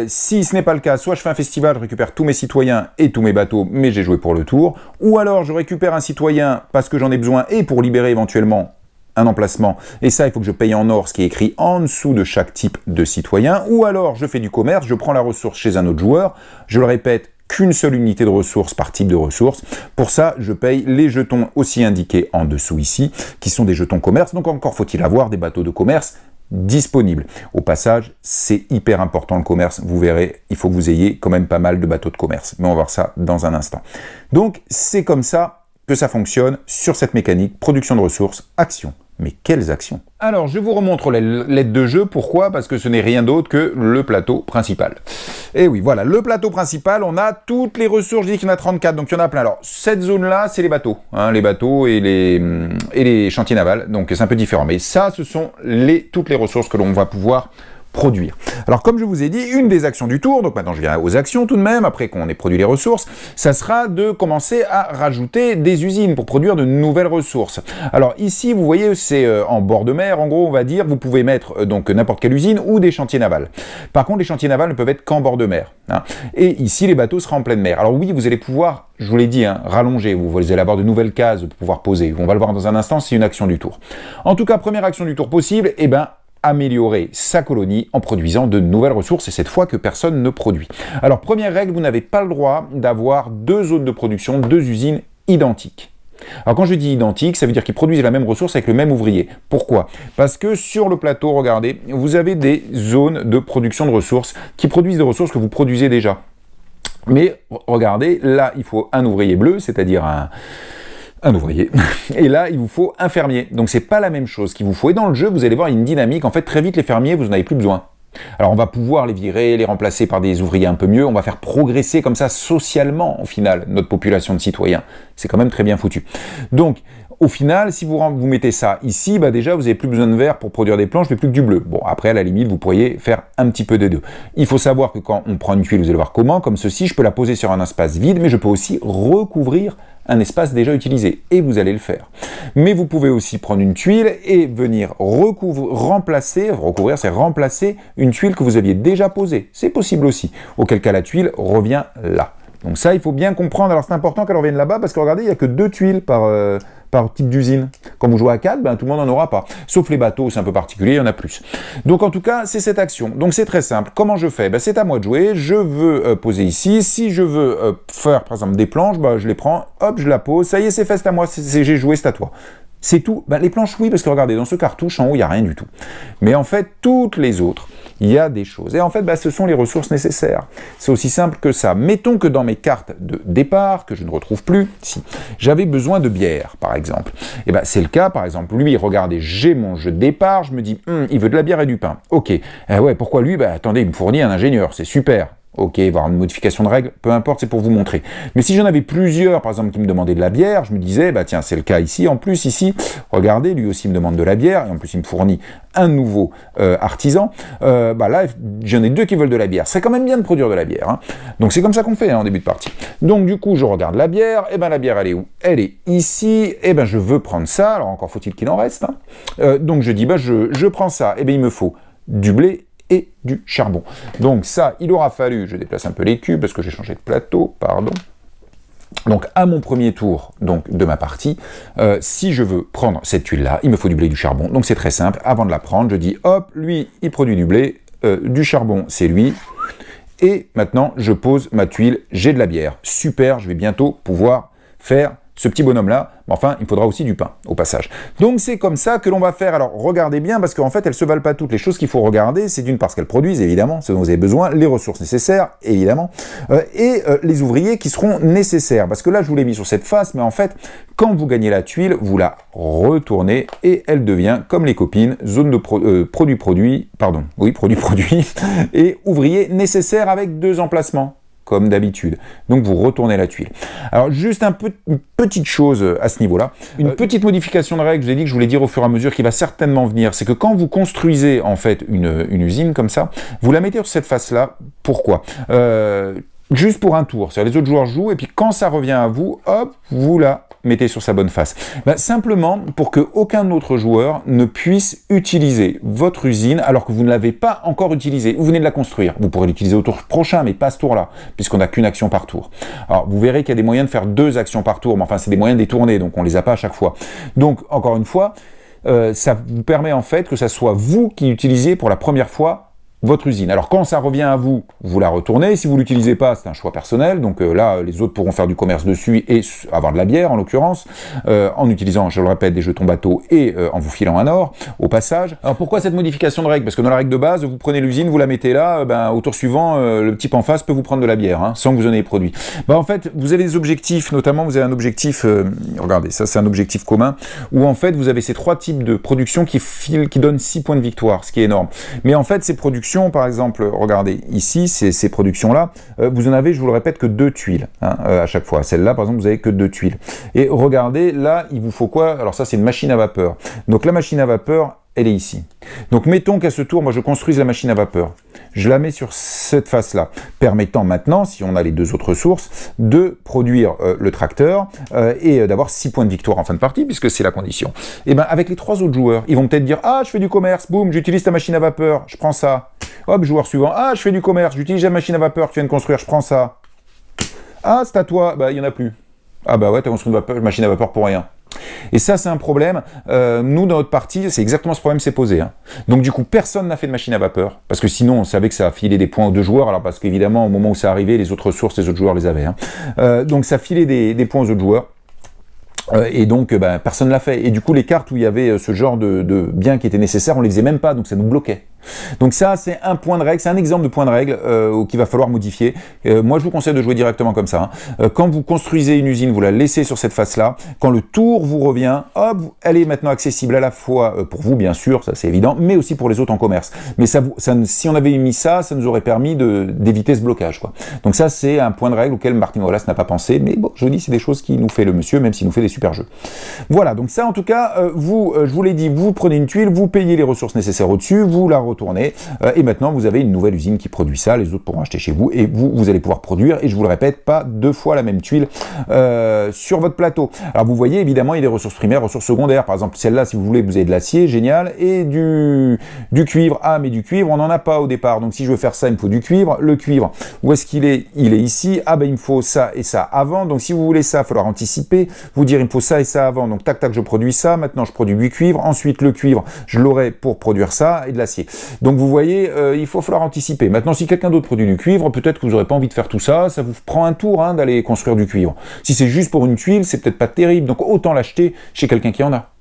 Si ce n'est pas le cas, soit je fais un festival, je récupère tous mes citoyens et tous mes bateaux, mais j'ai joué pour le tour, ou alors je récupère un citoyen parce que j'en ai besoin et pour libérer éventuellement un emplacement, et ça il faut que je paye en or ce qui est écrit en dessous de chaque type de citoyen, ou alors je fais du commerce, je prends la ressource chez un autre joueur, je le répète, qu'une seule unité de ressources par type de ressources. Pour ça, je paye les jetons aussi indiqués en dessous ici, qui sont des jetons commerce, donc encore faut-il avoir des bateaux de commerce disponibles. Au passage, c'est hyper important le commerce, vous verrez, il faut que vous ayez quand même pas mal de bateaux de commerce, mais on va voir ça dans un instant. Donc c'est comme ça que ça fonctionne sur cette mécanique, production de ressources, action. Mais quelles actions? Alors, je vous remontre l'aide de jeu. Pourquoi? Parce que ce n'est rien d'autre que le plateau principal. Et oui, voilà, le plateau principal, on a toutes les ressources. Je dis qu'il y en a 34, donc il y en a plein. Alors, cette zone-là, c'est les bateaux. Hein, les bateaux et les chantiers navals. Donc, c'est un peu différent. Mais ça, ce sont toutes les ressources que l'on va pouvoir produire. Alors comme je vous ai dit, une des actions du tour, donc maintenant je viens aux actions tout de même, après qu'on ait produit les ressources, ça sera de commencer à rajouter des usines pour produire de nouvelles ressources. Alors ici, vous voyez, c'est en bord de mer, en gros, on va dire, vous pouvez mettre donc n'importe quelle usine ou des chantiers navals. Par contre, les chantiers navals ne peuvent être qu'en bord de mer. Hein. Et ici, les bateaux seront en pleine mer. Alors oui, vous allez pouvoir, je vous l'ai dit, hein, rallonger, vous allez avoir de nouvelles cases pour pouvoir poser. On va le voir dans un instant, c'est une action du tour. En tout cas, première action du tour possible, eh ben, améliorer sa colonie en produisant de nouvelles ressources, et cette fois que personne ne produit. Alors première règle, vous n'avez pas le droit d'avoir 2 zones de production, 2 usines identiques. Alors quand je dis identique, ça veut dire qu'ils produisent la même ressource avec le même ouvrier. Pourquoi? Parce que sur le plateau, regardez, vous avez des zones de production de ressources qui produisent des ressources que vous produisez déjà. Mais regardez, là il faut un ouvrier bleu, c'est-à-dire un ouvrier. Et là, il vous faut un fermier. Donc, c'est pas la même chose qu'il vous faut. Et dans le jeu, vous allez voir une dynamique. En fait, très vite, les fermiers, vous n'en avez plus besoin. Alors, on va pouvoir les virer, les remplacer par des ouvriers un peu mieux. On va faire progresser comme ça, socialement, au final, notre population de citoyens. C'est quand même très bien foutu. Donc, au final, si vous mettez ça ici, bah déjà, vous n'avez plus besoin de vert pour produire des planches, mais plus que du bleu. Bon, après, à la limite, vous pourriez faire un petit peu des deux. Il faut savoir que quand on prend une tuile, vous allez voir comment, comme ceci, je peux la poser sur un espace vide, mais je peux aussi recouvrir un espace déjà utilisé, et vous allez le faire. Mais vous pouvez aussi prendre une tuile et venir remplacer une tuile que vous aviez déjà posée. C'est possible aussi, auquel cas la tuile revient là. Donc ça, il faut bien comprendre. Alors c'est important qu'elle revienne là-bas, parce que regardez, il n'y a que 2 tuiles par type d'usine. Quand vous jouez à 4, ben, tout le monde n'en aura pas. Sauf les bateaux, c'est un peu particulier, il y en a plus. Donc en tout cas, c'est cette action. Donc c'est très simple. Comment je fais? Ben, c'est à moi de jouer. Je veux poser ici. Si je veux faire, par exemple, des planches, ben, je les prends, hop, je la pose. Ça y est, c'est fait, c'est à moi. J'ai joué, c'est à toi. C'est tout. Ben, les planches, oui, parce que regardez, dans ce cartouche, en haut, il n'y a rien du tout. Mais en fait, toutes les autres, il y a des choses. Et en fait, bah, ce sont les ressources nécessaires. C'est aussi simple que ça. Mettons que dans mes cartes de départ, que je ne retrouve plus, si j'avais besoin de bière, par exemple. Et ben c'est le cas, par exemple. Lui, regardez, j'ai mon jeu de départ, je me dis, il veut de la bière et du pain. Ok. Ouais, pourquoi lui? Bah, attendez, il me fournit un ingénieur, c'est super. ok, il va y avoir une modification de règles, peu importe, c'est pour vous montrer. Mais si j'en avais plusieurs, par exemple, qui me demandaient de la bière, je me disais, bah tiens, c'est le cas ici, en plus, ici, regardez, lui aussi me demande de la bière, et en plus, il me fournit un nouveau artisan, bah là, j'en ai deux qui veulent de la bière. C'est quand même bien de produire de la bière, hein. Donc c'est comme ça qu'on fait, hein, en début de partie. Donc du coup, je regarde la bière, et ben la bière, elle est où? Elle est ici, et ben je veux prendre ça, alors encore faut-il qu'il en reste, hein. Donc je dis, bah je prends ça, et ben il me faut du blé et du charbon. Donc ça, il aura fallu, je déplace un peu les cubes, parce que j'ai changé de plateau, pardon. Donc à mon premier tour donc, de ma partie, si je veux prendre cette tuile-là, il me faut du blé et du charbon. Donc c'est très simple, avant de la prendre, je dis hop, lui, il produit du blé, du charbon, c'est lui. Et maintenant, je pose ma tuile, j'ai de la bière. Super, je vais bientôt pouvoir faire ce petit bonhomme-là. Mais enfin, il faudra aussi du pain, au passage. Donc c'est comme ça que l'on va faire. Alors regardez bien, parce qu'en fait, elles ne se valent pas toutes. Les choses qu'il faut regarder, c'est d'une part ce qu'elles produisent, évidemment, ce dont vous avez besoin, les ressources nécessaires, évidemment, et les ouvriers qui seront nécessaires. Parce que là, je vous l'ai mis sur cette face, mais en fait, quand vous gagnez la tuile, vous la retournez et elle devient, comme les copines, zone de produit, et ouvrier nécessaire avec 2 emplacements, comme d'habitude. Donc vous retournez la tuile. Alors juste une petite chose à ce niveau-là, une petite modification de règle, je vous ai dit que je voulais dire au fur et à mesure qui va certainement venir, c'est que quand vous construisez en fait une usine comme ça, vous la mettez sur cette face-là. Pourquoi ? Juste pour un tour, c'est-à-dire les autres joueurs jouent, et puis quand ça revient à vous, hop, vous la mettez sur sa bonne face. Ben, simplement pour qu'aucun autre joueur ne puisse utiliser votre usine alors que vous ne l'avez pas encore utilisée. Vous venez de la construire. Vous pourrez l'utiliser au tour prochain, mais pas ce tour-là, puisqu'on n'a qu'une action par tour. Alors, vous verrez qu'il y a des moyens de faire 2 actions par tour, mais enfin, c'est des moyens de les tourner, donc on les a pas à chaque fois. Donc, encore une fois, ça vous permet en fait que ça soit vous qui utilisiez pour la première fois votre usine. Alors quand ça revient à vous, vous la retournez. Si vous ne l'utilisez pas, c'est un choix personnel. Donc là, les autres pourront faire du commerce dessus et avoir de la bière, en l'occurrence, en utilisant, je le répète, des jetons bateaux et en vous filant un or, au passage. Alors pourquoi cette modification de règle? Parce que dans la règle de base, vous prenez l'usine, vous la mettez là, au tour suivant, le type en face peut vous prendre de la bière, hein, sans que vous en ayez produit. En fait, vous avez des objectifs, notamment vous avez un objectif, regardez, ça c'est un objectif commun, où en fait vous avez ces 3 types de production qui donnent 6 points de victoire, ce qui est énorme. Mais en fait, ces productions, par exemple, regardez, ici, ces productions-là, vous en avez, je vous le répète, que 2 tuiles, hein, à chaque fois. Celle-là, par exemple, vous avez que 2 tuiles. Et regardez, là, il vous faut quoi? Alors ça, c'est une machine à vapeur. Donc la machine à vapeur, elle est ici. Donc mettons qu'à ce tour, moi je construise la machine à vapeur. Je la mets sur cette face-là, permettant maintenant, si on a les 2 autres sources, de produire le tracteur et d'avoir 6 points de victoire en fin de partie, puisque c'est la condition. Et bien avec les 3 autres joueurs, ils vont peut-être dire « Ah, je fais du commerce, boum, j'utilise ta machine à vapeur, je prends ça. » Hop, joueur suivant, « Ah, je fais du commerce, j'utilise la machine à vapeur que tu viens de construire, je prends ça. » Ah, c'est à toi, il n'y en a plus. Ah bah ouais, t'as construit une machine à vapeur pour rien. Et ça, c'est un problème. Nous, dans notre partie, c'est exactement ce problème s'est posé. Hein. Donc, du coup, personne n'a fait de machine à vapeur. Parce que sinon, on savait que ça a filé des points aux 2 joueurs. Alors, parce qu'évidemment, au moment où ça arrivait, les autres sources, les autres joueurs les avaient. Hein. Donc, ça filait des points aux autres joueurs. Et donc, personne ne l'a fait. Et du coup, les cartes où il y avait ce genre de biens qui étaient nécessaires, on les faisait même pas. Donc, ça nous bloquait. Donc ça, c'est un point de règle, c'est un exemple de point de règle qu'il va falloir modifier. Moi, je vous conseille de jouer directement comme ça. Hein. Quand vous construisez une usine, vous la laissez sur cette face-là. Quand le tour vous revient, hop, elle est maintenant accessible à la fois pour vous, bien sûr, ça c'est évident, mais aussi pour les autres en commerce. Mais si on avait mis ça, ça nous aurait permis d'éviter ce blocage, quoi. Donc ça, c'est un point de règle auquel Martin Wallace n'a pas pensé. Mais bon, je vous dis, c'est des choses qui nous fait le monsieur, même s'il nous fait des super jeux. Voilà, donc ça, en tout cas, je vous l'ai dit, vous prenez une tuile, vous payez les ressources nécessaires au-dessus, vous la retourner et maintenant vous avez une nouvelle usine qui produit ça, les autres pourront acheter chez vous et vous allez pouvoir produire, et je vous le répète, pas 2 fois la même tuile sur votre plateau. Alors vous voyez, évidemment, il y a des ressources primaires, ressources secondaires, par exemple celle-là, si vous voulez, vous avez de l'acier, génial, et du cuivre. Ah, mais du cuivre, on n'en a pas au départ, donc si je veux faire ça, il me faut du cuivre. Le cuivre, où est-ce qu'il est? Il est ici. Ah il me faut ça et ça avant, donc si vous voulez ça, il va falloir anticiper, vous dire il me faut ça et ça avant, donc tac tac, je produis ça, maintenant je produis du cuivre, ensuite le cuivre, je l'aurai pour produire ça, et de l'acier. Donc vous voyez, il faut falloir anticiper. Maintenant, si quelqu'un d'autre produit du cuivre, peut-être que vous n'aurez pas envie de faire tout ça, ça vous prend un tour d'aller construire du cuivre. Si c'est juste pour une tuile, c'est peut-être pas terrible, donc autant l'acheter chez quelqu'un qui en a.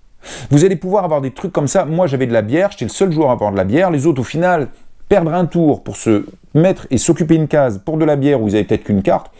Vous allez pouvoir avoir des trucs comme ça. Moi, j'avais de la bière, j'étais le seul joueur à avoir de la bière, les autres, au final, perdre un tour pour se mettre et s'occuper une case pour de la bière où ils avaient peut-être qu'une carte,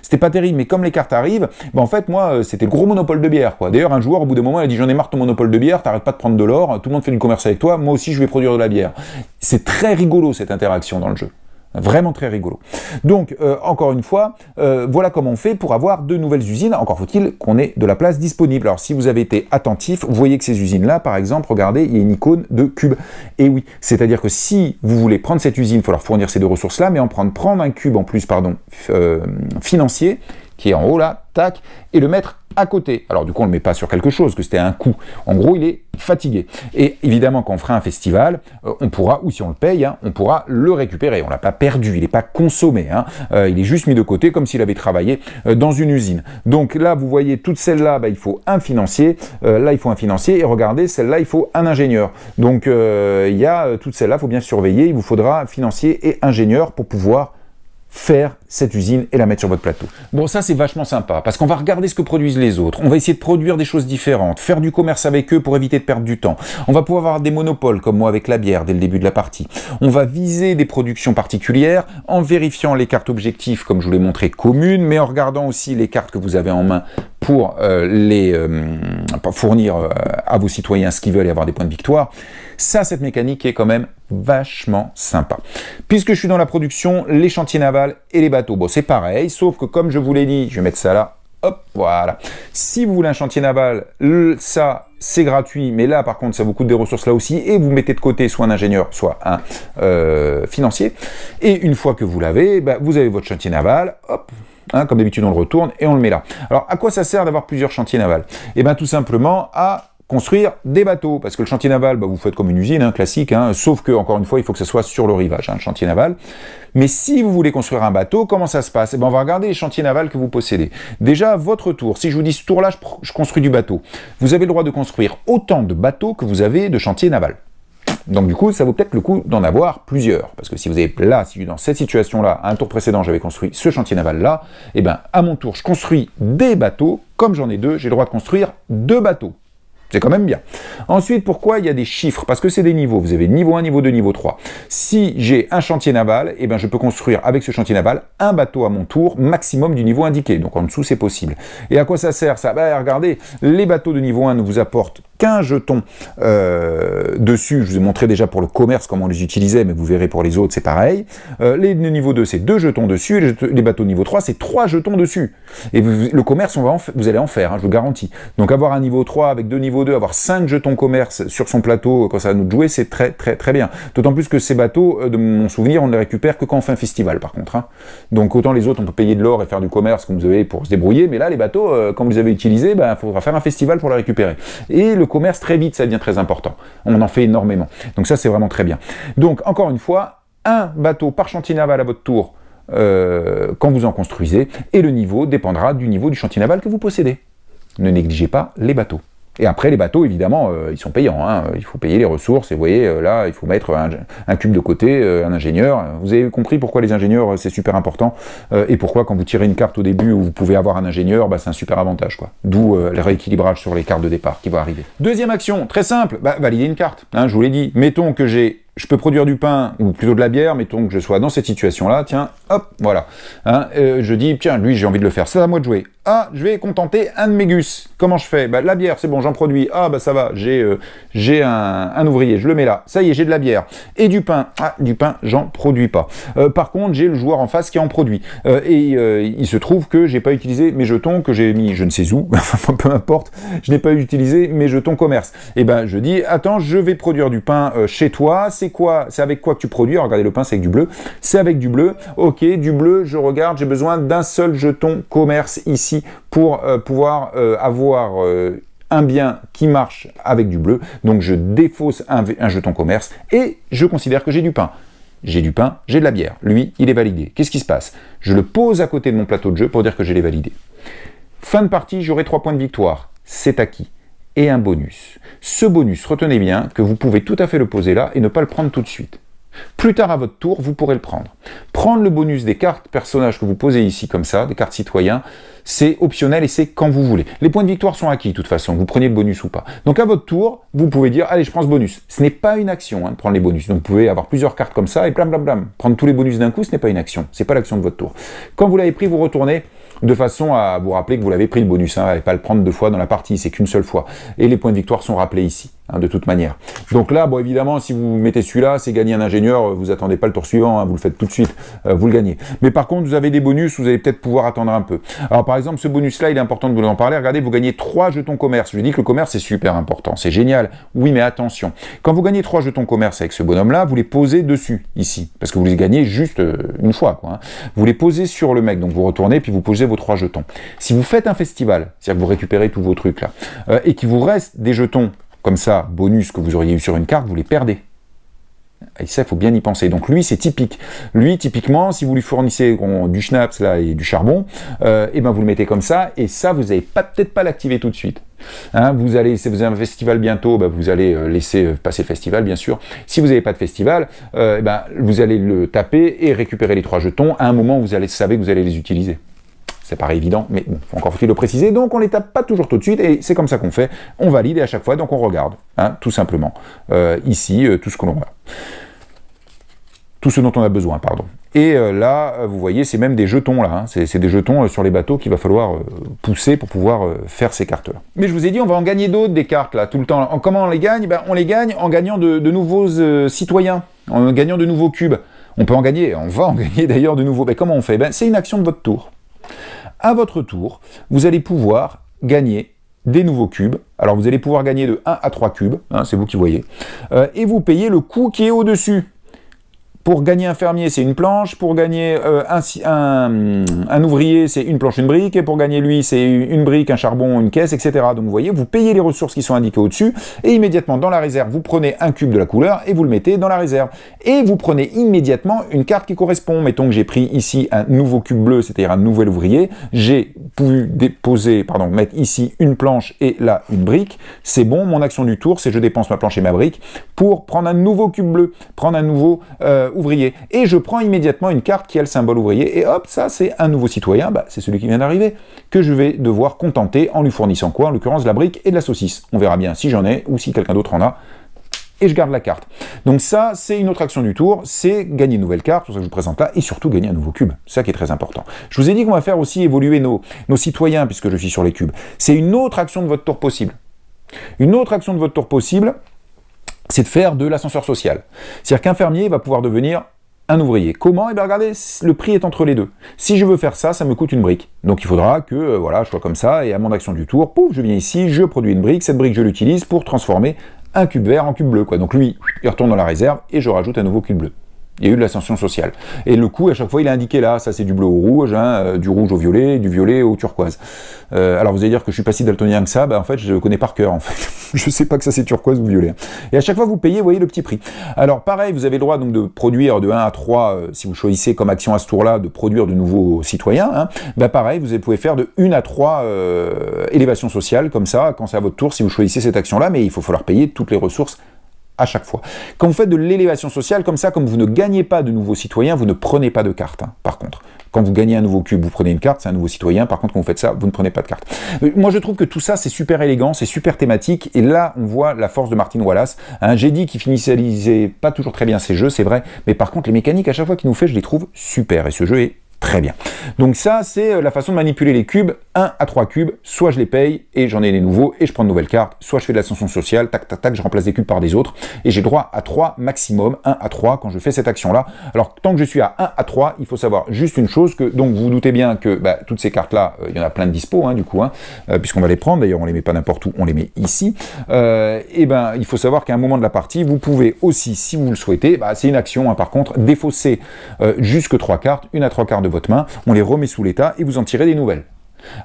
c'était pas terrible, mais comme les cartes arrivent, en fait, moi, c'était le gros monopole de bière, quoi. D'ailleurs, un joueur, au bout d'un moment, il a dit, j'en ai marre de ton monopole de bière, t'arrêtes pas de prendre de l'or, tout le monde fait du commerce avec toi, moi aussi, je vais produire de la bière. C'est très rigolo, cette interaction dans le jeu. Vraiment très rigolo. Donc, encore une fois, voilà comment on fait pour avoir de nouvelles usines. Encore faut-il qu'on ait de la place disponible. Alors, si vous avez été attentif, vous voyez que ces usines-là, par exemple, regardez, il y a une icône de cube. Et oui, c'est-à-dire que si vous voulez prendre cette usine, il faut leur fournir ces deux ressources-là, mais prendre un cube en plus, financier, qui est en haut là, tac, et le mettre à côté. Alors du coup, on ne le met pas sur quelque chose, que c'était un coût. En gros, il est fatigué. Et évidemment, quand on fera un festival, on pourra, ou si on le paye, on pourra le récupérer. On ne l'a pas perdu, il n'est pas consommé. Il est juste mis de côté comme s'il avait travaillé dans une usine. Donc là, vous voyez, toutes celles-là, il faut un financier. Là, il faut un financier. Et regardez, celle-là, il faut un ingénieur. Donc, il y a toutes celles-là, il faut bien surveiller. Il vous faudra un financier et ingénieur pour pouvoir faire cette usine et la mettre sur votre plateau. Bon, ça c'est vachement sympa, parce qu'on va regarder ce que produisent les autres, on va essayer de produire des choses différentes, faire du commerce avec eux pour éviter de perdre du temps. On va pouvoir avoir des monopoles, comme moi avec la bière dès le début de la partie. On va viser des productions particulières en vérifiant les cartes objectifs, comme je vous l'ai montré, communes, mais en regardant aussi les cartes que vous avez en main pour fournir à vos citoyens ce qu'ils veulent et avoir des points de victoire. Ça, cette mécanique est quand même vachement sympa. Puisque je suis dans la production, les chantiers navals et les bateaux, bon, c'est pareil, sauf que comme je vous l'ai dit, je vais mettre ça là, hop, voilà. Si vous voulez un chantier naval, ça, c'est gratuit, mais là, par contre, ça vous coûte des ressources là aussi, et vous mettez de côté soit un ingénieur, soit un financier. Et une fois que vous l'avez, vous avez votre chantier naval, hop, comme d'habitude, on le retourne et on le met là. Alors, à quoi ça sert d'avoir plusieurs chantiers navals? Eh bien, tout simplement à construire des bateaux, parce que le chantier naval, vous faites comme une usine, classique, sauf que, encore une fois, il faut que ce soit sur le rivage, le chantier naval. Mais si vous voulez construire un bateau, comment ça se passe? Eh bien, on va regarder les chantiers navals que vous possédez. Déjà, à votre tour, si je vous dis ce tour-là, je construis du bateau, vous avez le droit de construire autant de bateaux que vous avez de chantiers navals. Donc du coup, ça vaut peut-être le coup d'en avoir plusieurs. Parce que si vous avez là, si dans cette situation-là, à un tour précédent, j'avais construit ce chantier naval-là, eh bien, à mon tour, je construis des bateaux. Comme j'en ai deux, j'ai le droit de construire 2 bateaux. C'est quand même bien. Ensuite, pourquoi il y a des chiffres? Parce que c'est des niveaux. Vous avez niveau 1, niveau 2, niveau 3. Si j'ai un chantier naval, eh ben je peux construire avec ce chantier naval un bateau à mon tour, maximum du niveau indiqué. Donc en dessous, c'est possible. Et à quoi ça sert ça? Regardez, les bateaux de niveau 1 ne vous apportent qu'un jeton dessus. Je vous ai montré déjà pour le commerce comment on les utilisait, mais vous verrez pour les autres, c'est pareil. Les de niveau 2, c'est 2 jetons dessus. Les bateaux de niveau 3, c'est 3 jetons dessus. Et le commerce, vous allez en faire, je vous garantis. Donc avoir un niveau 3 avec 2 niveaux 2, avoir 5 jetons commerce sur son plateau quand ça va nous jouer, c'est très très très bien. D'autant plus que ces bateaux, de mon souvenir, on ne les récupère que quand on fait un festival par contre. Donc autant les autres, on peut payer de l'or et faire du commerce comme vous avez pour se débrouiller, mais là les bateaux, quand vous les avez utilisés, il faudra faire un festival pour les récupérer. Et le commerce, très vite, ça devient très important. On en fait énormément. Donc ça, c'est vraiment très bien. Donc encore une fois, un bateau par chantier naval à votre tour quand vous en construisez, et le niveau dépendra du niveau du chantier naval que vous possédez. Ne négligez pas les bateaux. Et après, les bateaux, évidemment, ils sont payants. Il faut payer les ressources. Et vous voyez, là, il faut mettre un cube de côté, un ingénieur. Vous avez compris pourquoi les ingénieurs, c'est super important. Et pourquoi, quand vous tirez une carte au début où vous pouvez avoir un ingénieur, c'est un super avantage, quoi. D'où le rééquilibrage sur les cartes de départ qui va arriver. Deuxième action, très simple, valider une carte. Je vous l'ai dit. Mettons que je peux produire du pain, ou plutôt de la bière, mettons que je sois dans cette situation-là, tiens, hop, voilà. Je dis, tiens, lui, j'ai envie de le faire, c'est à moi de jouer. Ah, je vais contenter un de mes gus. Comment je fais? La bière, c'est bon, j'en produis. Ah, ça va, j'ai un ouvrier, je le mets là. Ça y est, j'ai de la bière. Et du pain. Ah, du pain, j'en produis pas. Par contre, j'ai le joueur en face qui en produit. Il se trouve que j'ai pas utilisé mes jetons que j'ai mis je ne sais où, peu importe, je n'ai pas utilisé mes jetons commerce. Et je dis, attends, je vais produire du pain chez toi. C'est quoi? C'est avec quoi que tu produis? Alors, regardez, le pain, c'est avec du bleu. C'est avec du bleu. Ok, du bleu, je regarde, j'ai besoin d'un seul jeton commerce ici pour pouvoir avoir un bien qui marche avec du bleu. Donc, je défausse un jeton commerce et je considère que j'ai du pain. J'ai du pain, j'ai de la bière. Lui, il est validé. Qu'est-ce qui se passe? Je le pose à côté de mon plateau de jeu pour dire que je l'ai validé. Fin de partie, j'aurai 3 points de victoire. C'est acquis. Et un bonus. Ce bonus, retenez bien que vous pouvez tout à fait le poser là et ne pas le prendre tout de suite. Plus tard à votre tour, vous pourrez le prendre. Prendre le bonus des cartes personnages que vous posez ici comme ça, des cartes citoyens, c'est optionnel et c'est quand vous voulez. Les points de victoire sont acquis de toute façon, vous preniez le bonus ou pas. Donc à votre tour, vous pouvez dire, allez, je prends ce bonus. Ce n'est pas une action de prendre les bonus. Donc vous pouvez avoir plusieurs cartes comme ça et blam blam blam. Prendre tous les bonus d'un coup, ce n'est pas une action. C'est pas l'action de votre tour. Quand vous l'avez pris, vous retournez de façon à vous rappeler que vous l'avez pris le bonus. Et pas le prendre 2 fois dans la partie, c'est qu'une seule fois. Et les points de victoire sont rappelés ici. hein, de toute manière. Donc là, bon, évidemment, si vous mettez celui-là, c'est gagner un ingénieur, vous attendez pas le tour suivant, hein, vous le faites tout de suite, vous le gagnez. Mais par contre, vous avez des bonus, vous allez peut-être pouvoir attendre un peu. Alors par exemple, ce bonus-là, il est important de vous en parler. Regardez, vous gagnez 3 jetons commerce. Je dis que le commerce, c'est super important, c'est génial. Oui, mais attention, quand vous gagnez 3 jetons commerce avec ce bonhomme-là, vous les posez dessus, ici, parce que vous les gagnez juste une fois, quoi. Hein. Vous les posez sur le mec, donc vous retournez, puis vous posez vos 3 jetons. Si vous faites un festival, c'est-à-dire que vous récupérez tous vos trucs là, et qu'il vous reste des jetons comme ça, bonus que vous auriez eu sur une carte, vous les perdez. Et ça, il faut bien y penser. Donc lui, c'est typique. Lui, typiquement, si vous lui fournissez du schnapps là, et du charbon, et ben vous le mettez comme ça, et ça, vous n'allez peut-être pas l'activer tout de suite. Hein, si vous avez un festival bientôt, ben, vous allez laisser passer le festival, bien sûr. Si vous n'avez pas de festival, ben, vous allez le taper et récupérer les 3 jetons à un moment où vous savez que vous allez les utiliser. Ça paraît évident, mais bon, encore faut-il le préciser. Donc on les tape pas toujours tout de suite, et c'est comme ça qu'on fait. On valide, et à chaque fois, donc on regarde, hein, tout simplement. Ici, tout ce que l'on a. Tout ce dont on a besoin, pardon. Et là, vous voyez, c'est même des jetons, là. Hein. C'est des jetons sur les bateaux qu'il va falloir pousser pour pouvoir faire ces cartes-là. Mais je vous ai dit, on va en gagner d'autres, des cartes, là, tout le temps. Comment on les gagne? Ben, on les gagne en gagnant de nouveaux citoyens, en gagnant de nouveaux cubes. On peut en gagner, on va en gagner d'ailleurs de nouveaux. Ben, comment on fait? Ben, c'est une action de votre tour. À votre tour, vous allez pouvoir gagner des nouveaux cubes. Alors vous allez pouvoir gagner de 1 à 3 cubes, hein, c'est vous qui voyez, et vous payez le coût qui est au-dessus. Pour gagner un fermier, c'est une planche. Pour gagner un ouvrier, c'est une planche, une brique. Et pour gagner lui, c'est une brique, un charbon, une caisse, etc. Donc vous voyez, vous payez les ressources qui sont indiquées au-dessus. Et immédiatement, dans la réserve, vous prenez un cube de la couleur et vous le mettez dans la réserve. Et vous prenez immédiatement une carte qui correspond. Mettons que j'ai pris ici un nouveau cube bleu, c'est-à-dire un nouvel ouvrier. J'ai pu mettre ici une planche et là une brique. C'est bon, mon action du tour, c'est je dépense ma planche et ma brique pour prendre un nouveau cube bleu, prendre un nouveau ouvrier. Et je prends immédiatement une carte qui a le symbole ouvrier, et hop, ça c'est un nouveau citoyen, bah, c'est celui qui vient d'arriver, que je vais devoir contenter en lui fournissant quoi? En l'occurrence la brique et de la saucisse. On verra bien si j'en ai ou si quelqu'un d'autre en a. Et je garde la carte. Donc ça, c'est une autre action du tour, c'est gagner une nouvelle carte, pour ça que je vous présente là, et surtout gagner un nouveau cube. C'est ça qui est très important. Je vous ai dit qu'on va faire aussi évoluer nos citoyens, puisque je suis sur les cubes. C'est une autre action de votre tour possible. Une autre action de votre tour possible, c'est de faire de l'ascenseur social. C'est-à-dire qu'un fermier va pouvoir devenir un ouvrier. Comment? Eh bien regardez, le prix est entre les deux. Si je veux faire ça, ça me coûte une brique. Donc il faudra que voilà, je sois comme ça, et à mon action du tour, pouf, je viens ici, je produis une brique, cette brique je l'utilise pour transformer un cube vert en cube bleu, quoi. Donc lui, il retourne dans la réserve, et je rajoute un nouveau cube bleu. Il y a eu de l'ascension sociale. Et le coût, à chaque fois, il est indiqué là. Ça, c'est du bleu au rouge, hein, du rouge au violet, du violet au turquoise. Alors, vous allez dire que je suis pas si daltonien que ça. Bah, en fait, je connais par cœur, en fait. Je sais pas que ça, c'est turquoise ou violet. Et à chaque fois, vous payez, vous voyez, le petit prix. Alors, pareil, vous avez le droit, donc, de produire de 1 à 3, si vous choisissez comme action à ce tour-là, de produire de nouveaux citoyens, hein. Bah, pareil, vous pouvez faire de 1 à 3 élévations sociales, comme ça, quand c'est à votre tour, si vous choisissez cette action-là, mais il faut falloir payer toutes les ressources à chaque fois. Quand vous faites de l'élévation sociale comme ça, comme vous ne gagnez pas de nouveaux citoyens, vous ne prenez pas de carte, hein, par contre. Quand vous gagnez un nouveau cube, vous prenez une carte, c'est un nouveau citoyen. Par contre, quand vous faites ça, vous ne prenez pas de carte. Moi, je trouve que tout ça, c'est super élégant, c'est super thématique. Et là, on voit la force de Martin Wallace. Hein, j'ai dit qu'il finissait pas toujours très bien ses jeux, c'est vrai. Mais par contre, les mécaniques, à chaque fois qu'il nous fait, je les trouve super. Et ce jeu est très bien. Donc ça, c'est la façon de manipuler les cubes, 1 à 3 cubes, soit je les paye et j'en ai des nouveaux et je prends de nouvelles cartes, soit je fais de l'ascension sociale, tac, tac, tac, je remplace des cubes par des autres et j'ai droit à 3 maximum, 1 à 3 quand je fais cette action-là. Alors, tant que je suis à 1 à 3, il faut savoir juste une chose, que donc vous vous doutez bien que bah, toutes ces cartes-là, il y en a plein de dispo, hein, du coup, hein, puisqu'on va les prendre, d'ailleurs on les met pas n'importe où, on les met ici, et ben il faut savoir qu'à un moment de la partie, vous pouvez aussi, si vous le souhaitez, bah, c'est une action, hein, par contre, défausser jusque 3 cartes, 1 à 3 cartes de votre main, on les remet sous l'état et vous en tirez des nouvelles.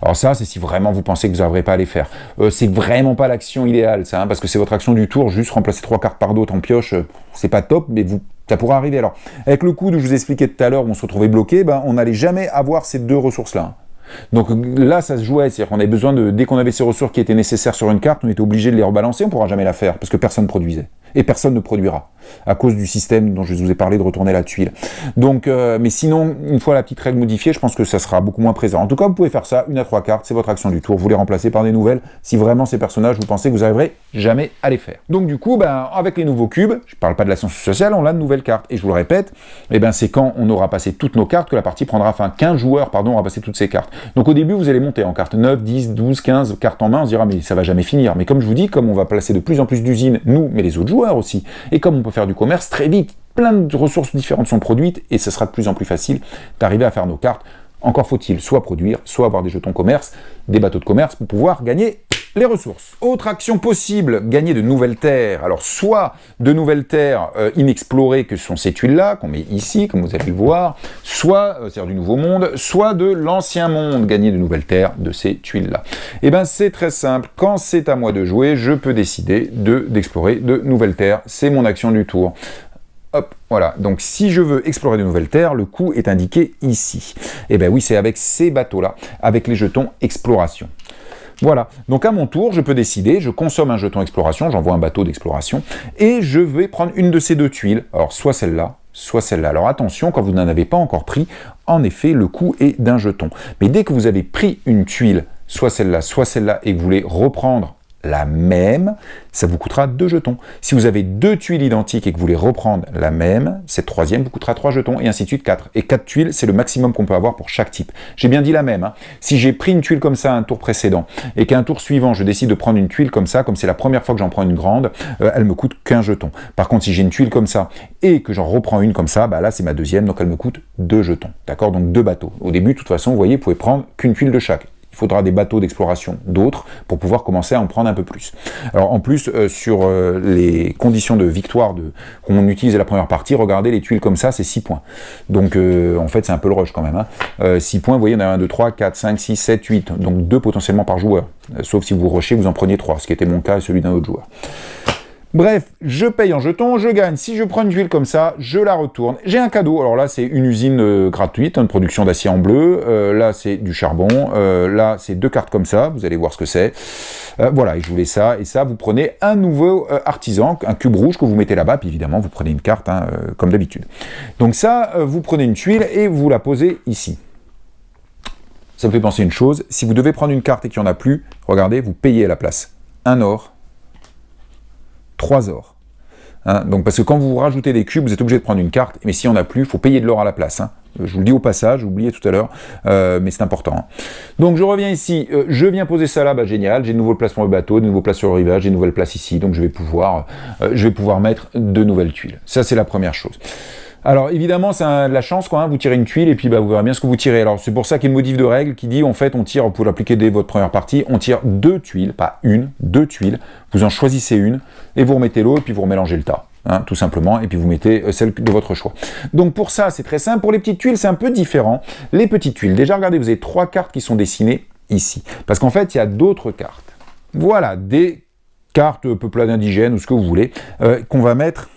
Alors ça, c'est si vraiment vous pensez que vous n'arriverez pas à les faire. C'est vraiment pas l'action idéale, ça, hein, parce que c'est votre action du tour, juste remplacer 3 cartes par d'autres en pioche, c'est pas top, mais ça pourra arriver. Alors, avec le coup où je vous expliquais tout à l'heure, où on se retrouvait bloqué, ben, on n'allait jamais avoir ces deux ressources-là. Donc là, ça se jouait, c'est-à-dire qu'on avait besoin de, dès qu'on avait ces ressources qui étaient nécessaires sur une carte, on était obligé de les rebalancer, on ne pourra jamais la faire, parce que personne ne produisait, et personne ne produira. à cause du système dont je vous ai parlé de retourner la tuile. Donc, mais sinon, une fois la petite règle modifiée, je pense que ça sera beaucoup moins présent. En tout cas, vous pouvez faire ça, 1 à 3 cartes, c'est votre action du tour, vous les remplacez par des nouvelles, si vraiment ces personnages, vous pensez que vous n'arriverez jamais à les faire. Donc du coup, avec les nouveaux cubes, je ne parle pas de l'ascension sociale, on a de nouvelles cartes. Et je vous le répète, c'est quand on aura passé toutes nos cartes que la partie prendra fin. 15 joueurs, aura passé toutes ces cartes. Donc au début, vous allez monter en cartes 9, 10, 12, 15 cartes en main, on se dira, mais ça va jamais finir. Mais comme je vous dis, comme on va placer de plus en plus d'usines, nous, mais les autres joueurs aussi, et comme on peut faire du commerce très vite, plein de ressources différentes sont produites, et ce sera de plus en plus facile d'arriver à faire nos cartes. Encore faut-il soit produire, soit avoir des jetons commerce, des bateaux de commerce pour pouvoir gagner les ressources. Autre action possible, gagner de nouvelles terres. Alors soit de nouvelles terres inexplorées que sont ces tuiles-là, qu'on met ici, comme vous allez le voir, soit c'est-à-dire du nouveau monde, soit de l'ancien monde, gagner de nouvelles terres de ces tuiles-là. Et c'est très simple, quand c'est à moi de jouer, je peux décider d'explorer de nouvelles terres, c'est mon action du tour. Hop, voilà. Donc, si je veux explorer de nouvelles terres, le coût est indiqué ici. Et oui, c'est avec ces bateaux-là, avec les jetons exploration. Voilà. Donc, à mon tour, je peux décider, je consomme un jeton exploration, j'envoie un bateau d'exploration, et je vais prendre une de ces deux tuiles. Alors, soit celle-là, soit celle-là. Alors, attention, quand vous n'en avez pas encore pris, en effet, le coût est d'un jeton. Mais dès que vous avez pris une tuile, soit celle-là, et que vous voulez reprendre la même, ça vous coûtera 2 jetons. Si vous avez 2 tuiles identiques et que vous voulez reprendre la même, cette troisième vous coûtera 3 jetons, et ainsi de suite 4. Et 4 tuiles, c'est le maximum qu'on peut avoir pour chaque type. J'ai bien dit la même. Si j'ai pris une tuile comme ça à un tour précédent, et qu'à un tour suivant, je décide de prendre une tuile comme ça, comme c'est la première fois que j'en prends une grande, elle me coûte qu'un jeton. Par contre, si j'ai une tuile comme ça, et que j'en reprends une comme ça, là c'est ma deuxième, donc elle me coûte 2 jetons. D'accord? Donc 2 bateaux. Au début, de toute façon, vous voyez, vous pouvez prendre qu'une tuile de chaque. Il faudra des bateaux d'exploration d'autres pour pouvoir commencer à en prendre un peu plus. Alors en plus, sur les conditions de victoire qu'on utilise à la première partie, regardez les tuiles comme ça, c'est 6 points. Donc en fait, c'est un peu le rush quand même. 6 points, vous voyez, on a 1, 2, 3, 4, 5, 6, 7, 8. Donc 2 potentiellement par joueur. Sauf si vous rushez, vous en preniez 3, ce qui était mon cas et celui d'un autre joueur. Bref, je paye en jetons, je gagne. Si je prends une tuile comme ça, je la retourne. J'ai un cadeau. Alors là, c'est une usine gratuite, une production d'acier en bleu. Là, c'est du charbon. Là, c'est 2 cartes comme ça. Vous allez voir ce que c'est. Voilà, et je voulais ça. Et ça, vous prenez un nouveau artisan, un cube rouge que vous mettez là-bas. Puis évidemment, vous prenez une carte, comme d'habitude. Donc ça, vous prenez une tuile et vous la posez ici. Ça me fait penser une chose. Si vous devez prendre une carte et qu'il n'y en a plus, regardez, vous payez à la place. 1 or. 3 ors. Donc parce que quand vous rajoutez des cubes, vous êtes obligé de prendre une carte, mais s'il n'y en a plus, il faut payer de l'or à la place. Je vous le dis au passage, j'ai oublié tout à l'heure, mais c'est important. Donc je reviens ici, je viens poser ça là, génial, j'ai de nouveaux places pour le bateau, de nouveaux places sur le rivage, j'ai de nouvelles places ici, donc je vais pouvoir mettre de nouvelles tuiles. Ça c'est la première chose. Alors évidemment, c'est de la chance quand vous tirez une tuile et puis vous verrez bien ce que vous tirez. Alors c'est pour ça qu'il y a une modif de règle qui dit en fait on tire, vous pouvez l'appliquer dès votre première partie, on tire 2 tuiles, pas une, 2 tuiles, vous en choisissez une et vous remettez l'eau et puis vous remélangez le tas. Tout simplement, et puis vous mettez celle de votre choix. Donc pour ça, c'est très simple. Pour les petites tuiles, c'est un peu différent. Les petites tuiles, déjà regardez, vous avez 3 cartes qui sont dessinées ici. Parce qu'en fait, il y a d'autres cartes. Voilà, des cartes peuplades indigènes ou ce que vous voulez, qu'on va mettre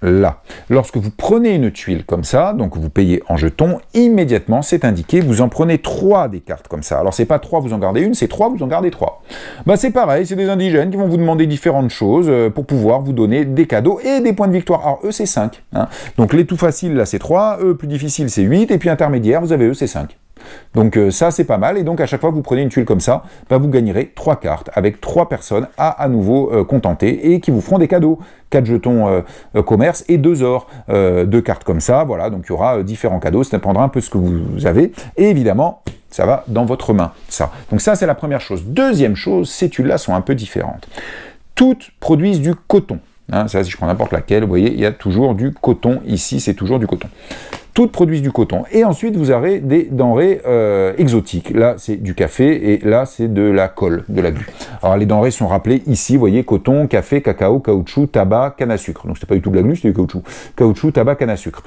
là. Lorsque vous prenez une tuile comme ça, donc vous payez en jetons, immédiatement c'est indiqué, vous en prenez 3 des cartes comme ça. Alors c'est pas 3, vous en gardez une, c'est 3, vous en gardez 3. C'est pareil, c'est des indigènes qui vont vous demander différentes choses pour pouvoir vous donner des cadeaux et des points de victoire. Alors eux c'est 5. Donc les tout faciles là c'est 3, eux plus difficiles c'est 8, et puis intermédiaire vous avez eux c'est 5. Donc ça c'est pas mal, et donc à chaque fois que vous prenez une tuile comme ça, vous gagnerez 3 cartes avec 3 personnes à nouveau contenter et qui vous feront des cadeaux. 4 jetons commerce et 2 ors, 2 cartes comme ça, voilà, donc il y aura différents cadeaux, ça dépendra un peu de ce que vous avez, et évidemment, ça va dans votre main, ça. Donc ça c'est la première chose. Deuxième chose, ces tuiles-là sont un peu différentes. Toutes produisent du coton. Ça, si je prends n'importe laquelle, vous voyez, il y a toujours du coton ici, c'est toujours du coton. Toutes produisent du coton. Et ensuite, vous aurez des denrées exotiques. Là, c'est du café et là, c'est de la colle, de la glu. Alors, les denrées sont rappelées ici, vous voyez, coton, café, cacao, caoutchouc, tabac, canne à sucre. Donc, c'était pas du tout de la glu, c'était du caoutchouc. Caoutchouc, tabac, canne à sucre.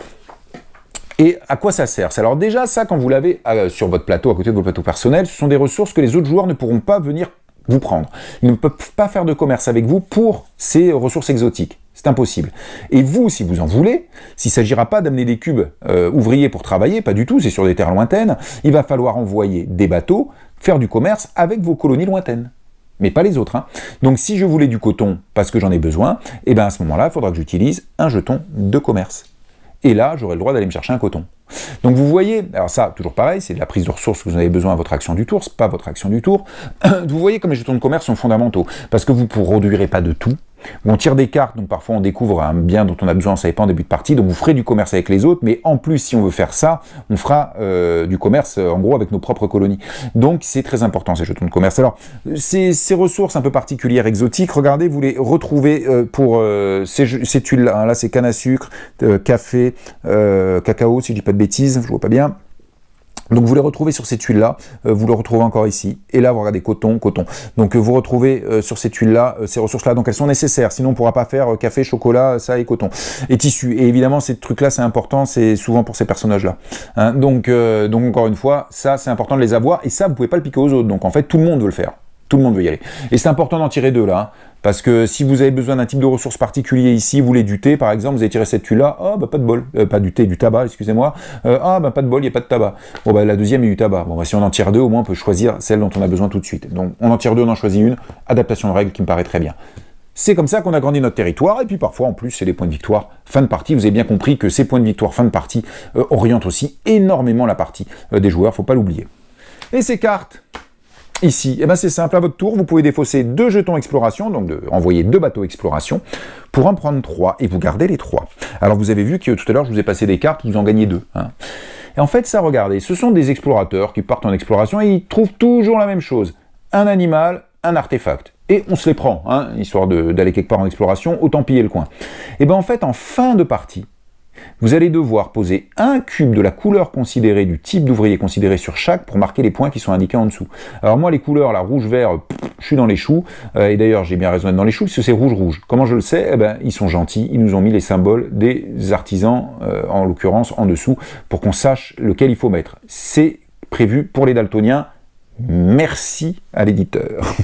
Et à quoi ça sert? Alors déjà, ça, quand vous l'avez sur votre plateau, à côté de vos plateaux personnels, ce sont des ressources que les autres joueurs ne pourront pas venir vous prendre. Ils ne peuvent pas faire de commerce avec vous pour ces ressources exotiques. C'est impossible. Et vous, si vous en voulez, s'il ne s'agira pas d'amener des cubes ouvriers pour travailler, pas du tout, c'est sur des terres lointaines, il va falloir envoyer des bateaux, faire du commerce avec vos colonies lointaines. mais pas les autres. Hein. Donc si je voulais du coton parce que j'en ai besoin, et bien à ce moment-là, il faudra que j'utilise un jeton de commerce. Et là, j'aurai le droit d'aller me chercher un coton. Donc vous voyez, alors ça, toujours pareil, c'est de la prise de ressources que vous en avez besoin à votre action du tour, c'est pas votre action du tour. Vous voyez comme les jetons de commerce sont fondamentaux, parce que vous ne produirez pas de tout. On tire des cartes, donc parfois on découvre un bien dont on a besoin, ça n'est pas en début de partie, donc vous ferez du commerce avec les autres, mais en plus, si on veut faire ça, on fera du commerce, en gros, avec nos propres colonies. Donc c'est très important, ces jetons de commerce. Alors, ces ressources un peu particulières, exotiques, regardez, vous les retrouvez pour ces tuiles-là, hein. Là c'est canne à sucre, café, cacao, si je dis pas de bêtises, je vois pas bien. Donc vous les retrouvez sur ces tuiles-là, vous le retrouvez encore ici, et là vous regardez coton, coton. Donc vous retrouvez sur ces tuiles-là, ces ressources-là, donc elles sont nécessaires, sinon on ne pourra pas faire café, chocolat, ça et coton. Et tissu, et évidemment ces trucs-là c'est important, c'est souvent pour ces personnages-là. Hein, donc encore une fois, ça c'est important de les avoir, et ça vous pouvez pas le piquer aux autres, donc en fait tout le monde veut le faire. Tout le monde veut y aller. Et c'est important d'en tirer deux là, hein, parce que si vous avez besoin d'un type de ressources particulier ici, vous voulez du thé par exemple, vous avez tiré cette tuile là, oh bah pas de bol, pas du thé, du tabac, excusez-moi, ah bah pas de bol, il n'y a pas de tabac. Bon bah la deuxième il y a du tabac, bon bah si on en tire deux, au moins on peut choisir celle dont on a besoin tout de suite. Donc on en tire deux, on en choisit une, adaptation de règles qui me paraît très bien. C'est comme ça qu'on agrandit notre territoire, et puis parfois en plus c'est des points de victoire fin de partie. Vous avez bien compris que ces points de victoire fin de partie orientent aussi énormément la partie des joueurs, faut pas l'oublier. Et ces cartes ici, eh ben c'est simple, à votre tour, vous pouvez défausser 2 jetons exploration, donc envoyer 2 bateaux exploration, pour en prendre 3, et vous gardez les 3. Alors vous avez vu que tout à l'heure, je vous ai passé des cartes, vous en gagnez 2. Hein. Et en fait, ça, regardez, ce sont des explorateurs qui partent en exploration, et ils trouvent toujours la même chose, un animal, un artefact. Et on se les prend, hein, histoire d'aller quelque part en exploration, autant piller le coin. Et bien en fait, en fin de partie, vous allez devoir poser un cube de la couleur considérée, du type d'ouvrier considéré sur chaque, pour marquer les points qui sont indiqués en dessous. Alors moi, les couleurs, là, rouge, vert, je suis dans les choux, et d'ailleurs, j'ai bien raison d'être dans les choux, parce que c'est rouge-rouge. Comment je le sais? Eh ben, ils sont gentils, ils nous ont mis les symboles des artisans, en l'occurrence, en dessous, pour qu'on sache lequel il faut mettre. C'est prévu pour les daltoniens. Merci à l'éditeur.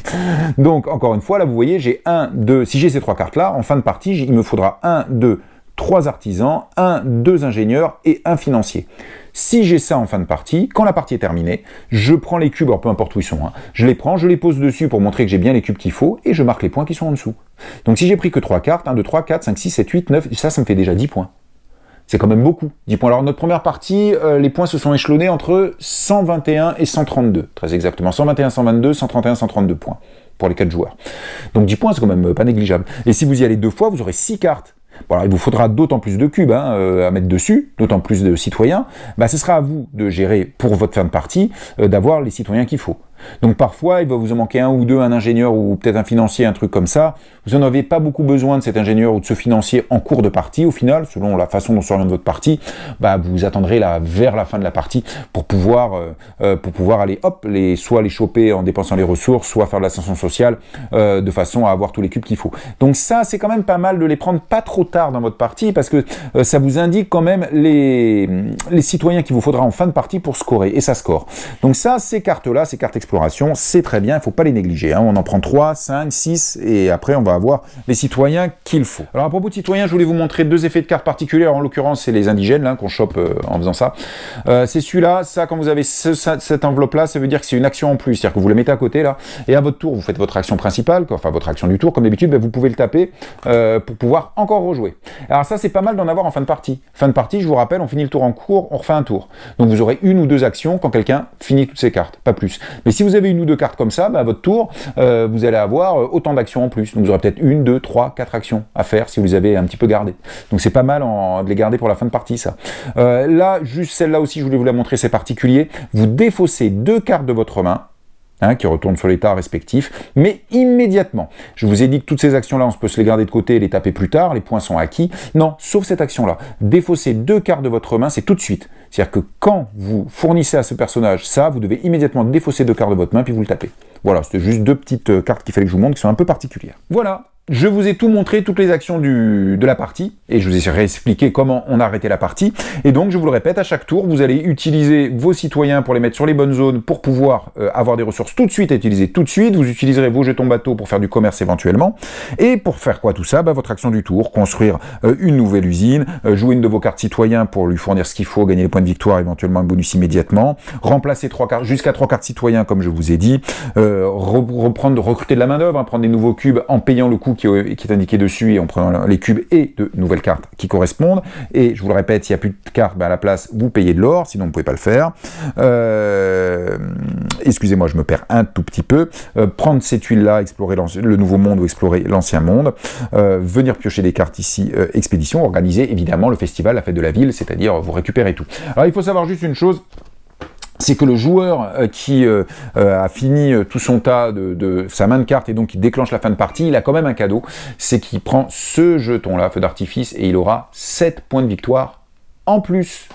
Donc, encore une fois, là, vous voyez, j'ai 1, 2, si j'ai ces 3 cartes-là, en fin de partie, il me faudra 1, 2, 3 artisans, 1, 2 ingénieurs et 1 financier. Si j'ai ça en fin de partie, quand la partie est terminée, je prends les cubes, alors peu importe où ils sont, hein, je les prends, je les pose dessus pour montrer que j'ai bien les cubes qu'il faut, et je marque les points qui sont en dessous. Donc si j'ai pris que 3 cartes, 1, 2, 3, 4, 5, 6, 7, 8, 9, ça me fait déjà 10 points. C'est quand même beaucoup, 10 points. Alors notre première partie, les points se sont échelonnés entre 121 et 132, très exactement. 121, 122, 131, 132 points pour les 4 joueurs. Donc 10 points, c'est quand même pas négligeable. Et si vous y allez 2 fois, vous aurez 6 cartes. Bon, alors il vous faudra d'autant plus de cubes à mettre dessus, d'autant plus de citoyens. Bah, ce sera à vous de gérer pour votre fin de partie, d'avoir les citoyens qu'il faut. Donc parfois, il va vous en manquer un ou deux, un ingénieur ou peut-être un financier, un truc comme ça. Vous n'en avez pas beaucoup besoin de cet ingénieur ou de ce financier en cours de partie. Au final, selon la façon dont s'oriente votre partie, bah, vous attendrez vers la fin de la partie pour pouvoir aller, hop, soit les choper en dépensant les ressources, soit faire de l'ascension sociale, de façon à avoir tous les cubes qu'il faut. Donc ça, c'est quand même pas mal de les prendre pas trop tard dans votre partie, parce que ça vous indique quand même les citoyens qu'il vous faudra en fin de partie pour scorer, et ça score. Donc ça, ces cartes-là, ces cartes exploration, c'est très bien, il ne faut pas les négliger. Hein. On en prend 3, 5, 6, et après on va avoir les citoyens qu'il faut. Alors à propos de citoyens, je voulais vous montrer 2 effets de cartes particuliers. Alors, en l'occurrence, c'est les indigènes là, qu'on chope en faisant ça. C'est celui-là, ça, quand vous avez cette enveloppe-là, ça veut dire que c'est une action en plus. C'est-à-dire que vous le mettez à côté là, et à votre tour, vous faites votre action principale, enfin votre action du tour, comme d'habitude, ben, vous pouvez le taper pour pouvoir encore rejouer. Alors ça, c'est pas mal d'en avoir en fin de partie. Fin de partie, je vous rappelle, on finit le tour en cours, on refait un tour. Donc vous aurez 1 ou 2 actions quand quelqu'un finit toutes ses cartes, pas plus. Mais si vous avez 1 ou 2 cartes comme ça, bah, à votre tour, vous allez avoir autant d'actions en plus. Donc vous aurez peut-être 1, 2, 3, 4 actions à faire si vous les avez un petit peu gardées. Donc c'est pas mal de les garder pour la fin de partie, ça. Là, juste celle-là aussi, je voulais vous la montrer, c'est particulier. Vous défaussez 2 cartes de votre main, hein, qui retournent sur l'état respectif, mais immédiatement. Je vous ai dit que toutes ces actions-là, on peut se les garder de côté et les taper plus tard, les points sont acquis. Non, sauf cette action-là. Défausser 2 cartes de votre main, c'est tout de suite. C'est-à-dire que quand vous fournissez à ce personnage ça, vous devez immédiatement défausser 2 cartes de votre main, puis vous le tapez. Voilà, c'était juste 2 petites cartes qu'il fallait que je vous montre, qui sont un peu particulières. Voilà. Je vous ai tout montré, toutes les actions de la partie, et je vous ai réexpliqué comment on a arrêté la partie. Et donc, je vous le répète, à chaque tour, vous allez utiliser vos citoyens pour les mettre sur les bonnes zones pour pouvoir avoir des ressources tout de suite à utiliser tout de suite. Vous utiliserez vos jetons bateaux pour faire du commerce éventuellement. Et pour faire quoi tout ça? Votre action du tour, construire une nouvelle usine, jouer une de vos cartes citoyens pour lui fournir ce qu'il faut, gagner les points de victoire, éventuellement un bonus immédiatement, remplacer jusqu'à 3 cartes citoyens, comme je vous ai dit, recruter de la main-d'œuvre, prendre des nouveaux cubes en payant le coût qui est indiqué dessus et en prenant les cubes et de nouvelles cartes qui correspondent. Et je vous le répète, s'il n'y a plus de cartes, à la place, vous payez de l'or, sinon vous ne pouvez pas le faire. Excusez-moi, je me perds un tout petit peu. Prendre ces tuiles-là, explorer le nouveau monde ou explorer l'ancien monde. Venir piocher des cartes ici, expédition, organiser évidemment le festival, la fête de la ville, c'est-à-dire vous récupérez tout. Alors il faut savoir juste une chose, c'est que le joueur qui a fini tout son tas de sa main de cartes et donc qui déclenche la fin de partie, il a quand même un cadeau, c'est qu'il prend ce jeton-là, feu d'artifice, et il aura 7 points de victoire en plus,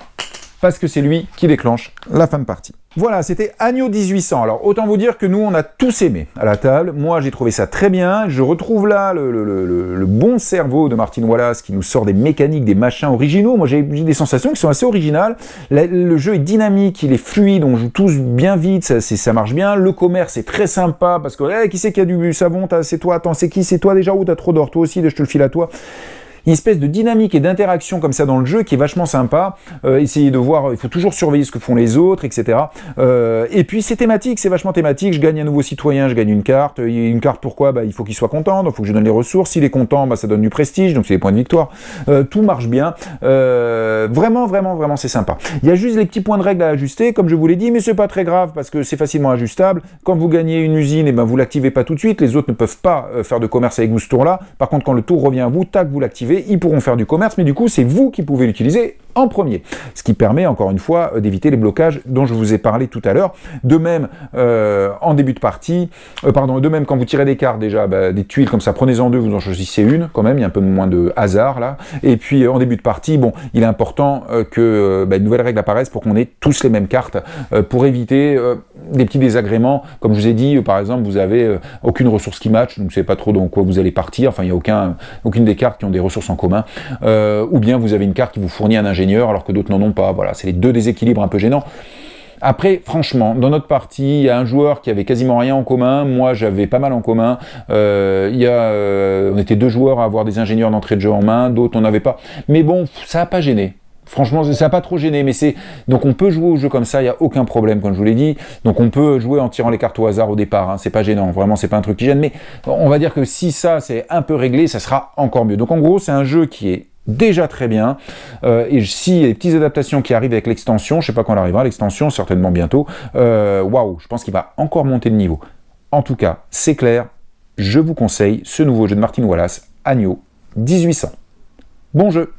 parce que c'est lui qui déclenche la fin de partie. Voilà, c'était Agno 1800. Alors, autant vous dire que nous, on a tous aimé à la table. Moi, j'ai trouvé ça très bien. Je retrouve là le bon cerveau de Martin Wallace qui nous sort des mécaniques, des machins originaux. Moi, j'ai eu des sensations qui sont assez originales. Le jeu est dynamique, il est fluide, on joue tous bien vite, ça marche bien. Le commerce est très sympa parce que, qui c'est qui a du savon? C'est toi, attends, c'est qui? C'est toi déjà ou t'as trop d'or? Toi aussi, je te le file à toi. Une espèce de dynamique et d'interaction comme ça dans le jeu qui est vachement sympa. Essayez de voir, il faut toujours surveiller ce que font les autres, etc. Et puis c'est thématique, c'est vachement thématique. Je gagne un nouveau citoyen, je gagne une carte. Une carte pourquoi? Il faut qu'il soit content, donc il faut que je donne les ressources. S'il est content, ça donne du prestige, donc c'est des points de victoire. Tout marche bien. Vraiment, c'est sympa. Il y a juste les petits points de règle à ajuster, comme je vous l'ai dit, mais c'est pas très grave parce que c'est facilement ajustable. Quand vous gagnez une usine, vous l'activez pas tout de suite. Les autres ne peuvent pas faire de commerce avec vous ce tour-là. Par contre, quand le tour revient à vous, tac, vous l'activez. Ils pourront faire du commerce, mais du coup, c'est vous qui pouvez l'utiliser en premier. Ce qui permet, encore une fois, d'éviter les blocages dont je vous ai parlé tout à l'heure. De même, en début de partie, de même, quand vous tirez des cartes, déjà, des tuiles comme ça, prenez-en 2, vous en choisissez une, quand même, il y a un peu moins de hasard, là. Et puis, en début de partie, il est important que une nouvelle règle apparaisse pour qu'on ait tous les mêmes cartes, pour éviter des petits désagréments. Comme je vous ai dit, par exemple, vous avez aucune ressource qui match, donc vous ne savez pas trop dans quoi vous allez partir, enfin, il n'y a aucune des cartes qui ont des ressources en commun, ou bien vous avez une carte qui vous fournit un ingénieur alors que d'autres n'en ont pas. Voilà, c'est les deux déséquilibres un peu gênants. Après, franchement, dans notre partie, il y a un joueur qui avait quasiment rien en commun. Moi, j'avais pas mal en commun. On était 2 joueurs à avoir des ingénieurs d'entrée de jeu en main, d'autres on n'avait pas. Mais bon, ça n'a pas gêné. Franchement, ça n'a pas trop gêné, mais donc on peut jouer au jeu comme ça, il n'y a aucun problème, comme je vous l'ai dit. Donc on peut jouer en tirant les cartes au hasard au départ, c'est pas gênant, vraiment, c'est pas un truc qui gêne. Mais on va dire que si ça, c'est un peu réglé, ça sera encore mieux. Donc en gros, c'est un jeu qui est déjà très bien, et s'il y a des petites adaptations qui arrivent avec l'extension, je sais pas quand elle arrivera, l'extension, certainement bientôt, waouh, je pense qu'il va encore monter de niveau. En tout cas, c'est clair, je vous conseille ce nouveau jeu de Martin Wallace, Agno 1800. Bon jeu!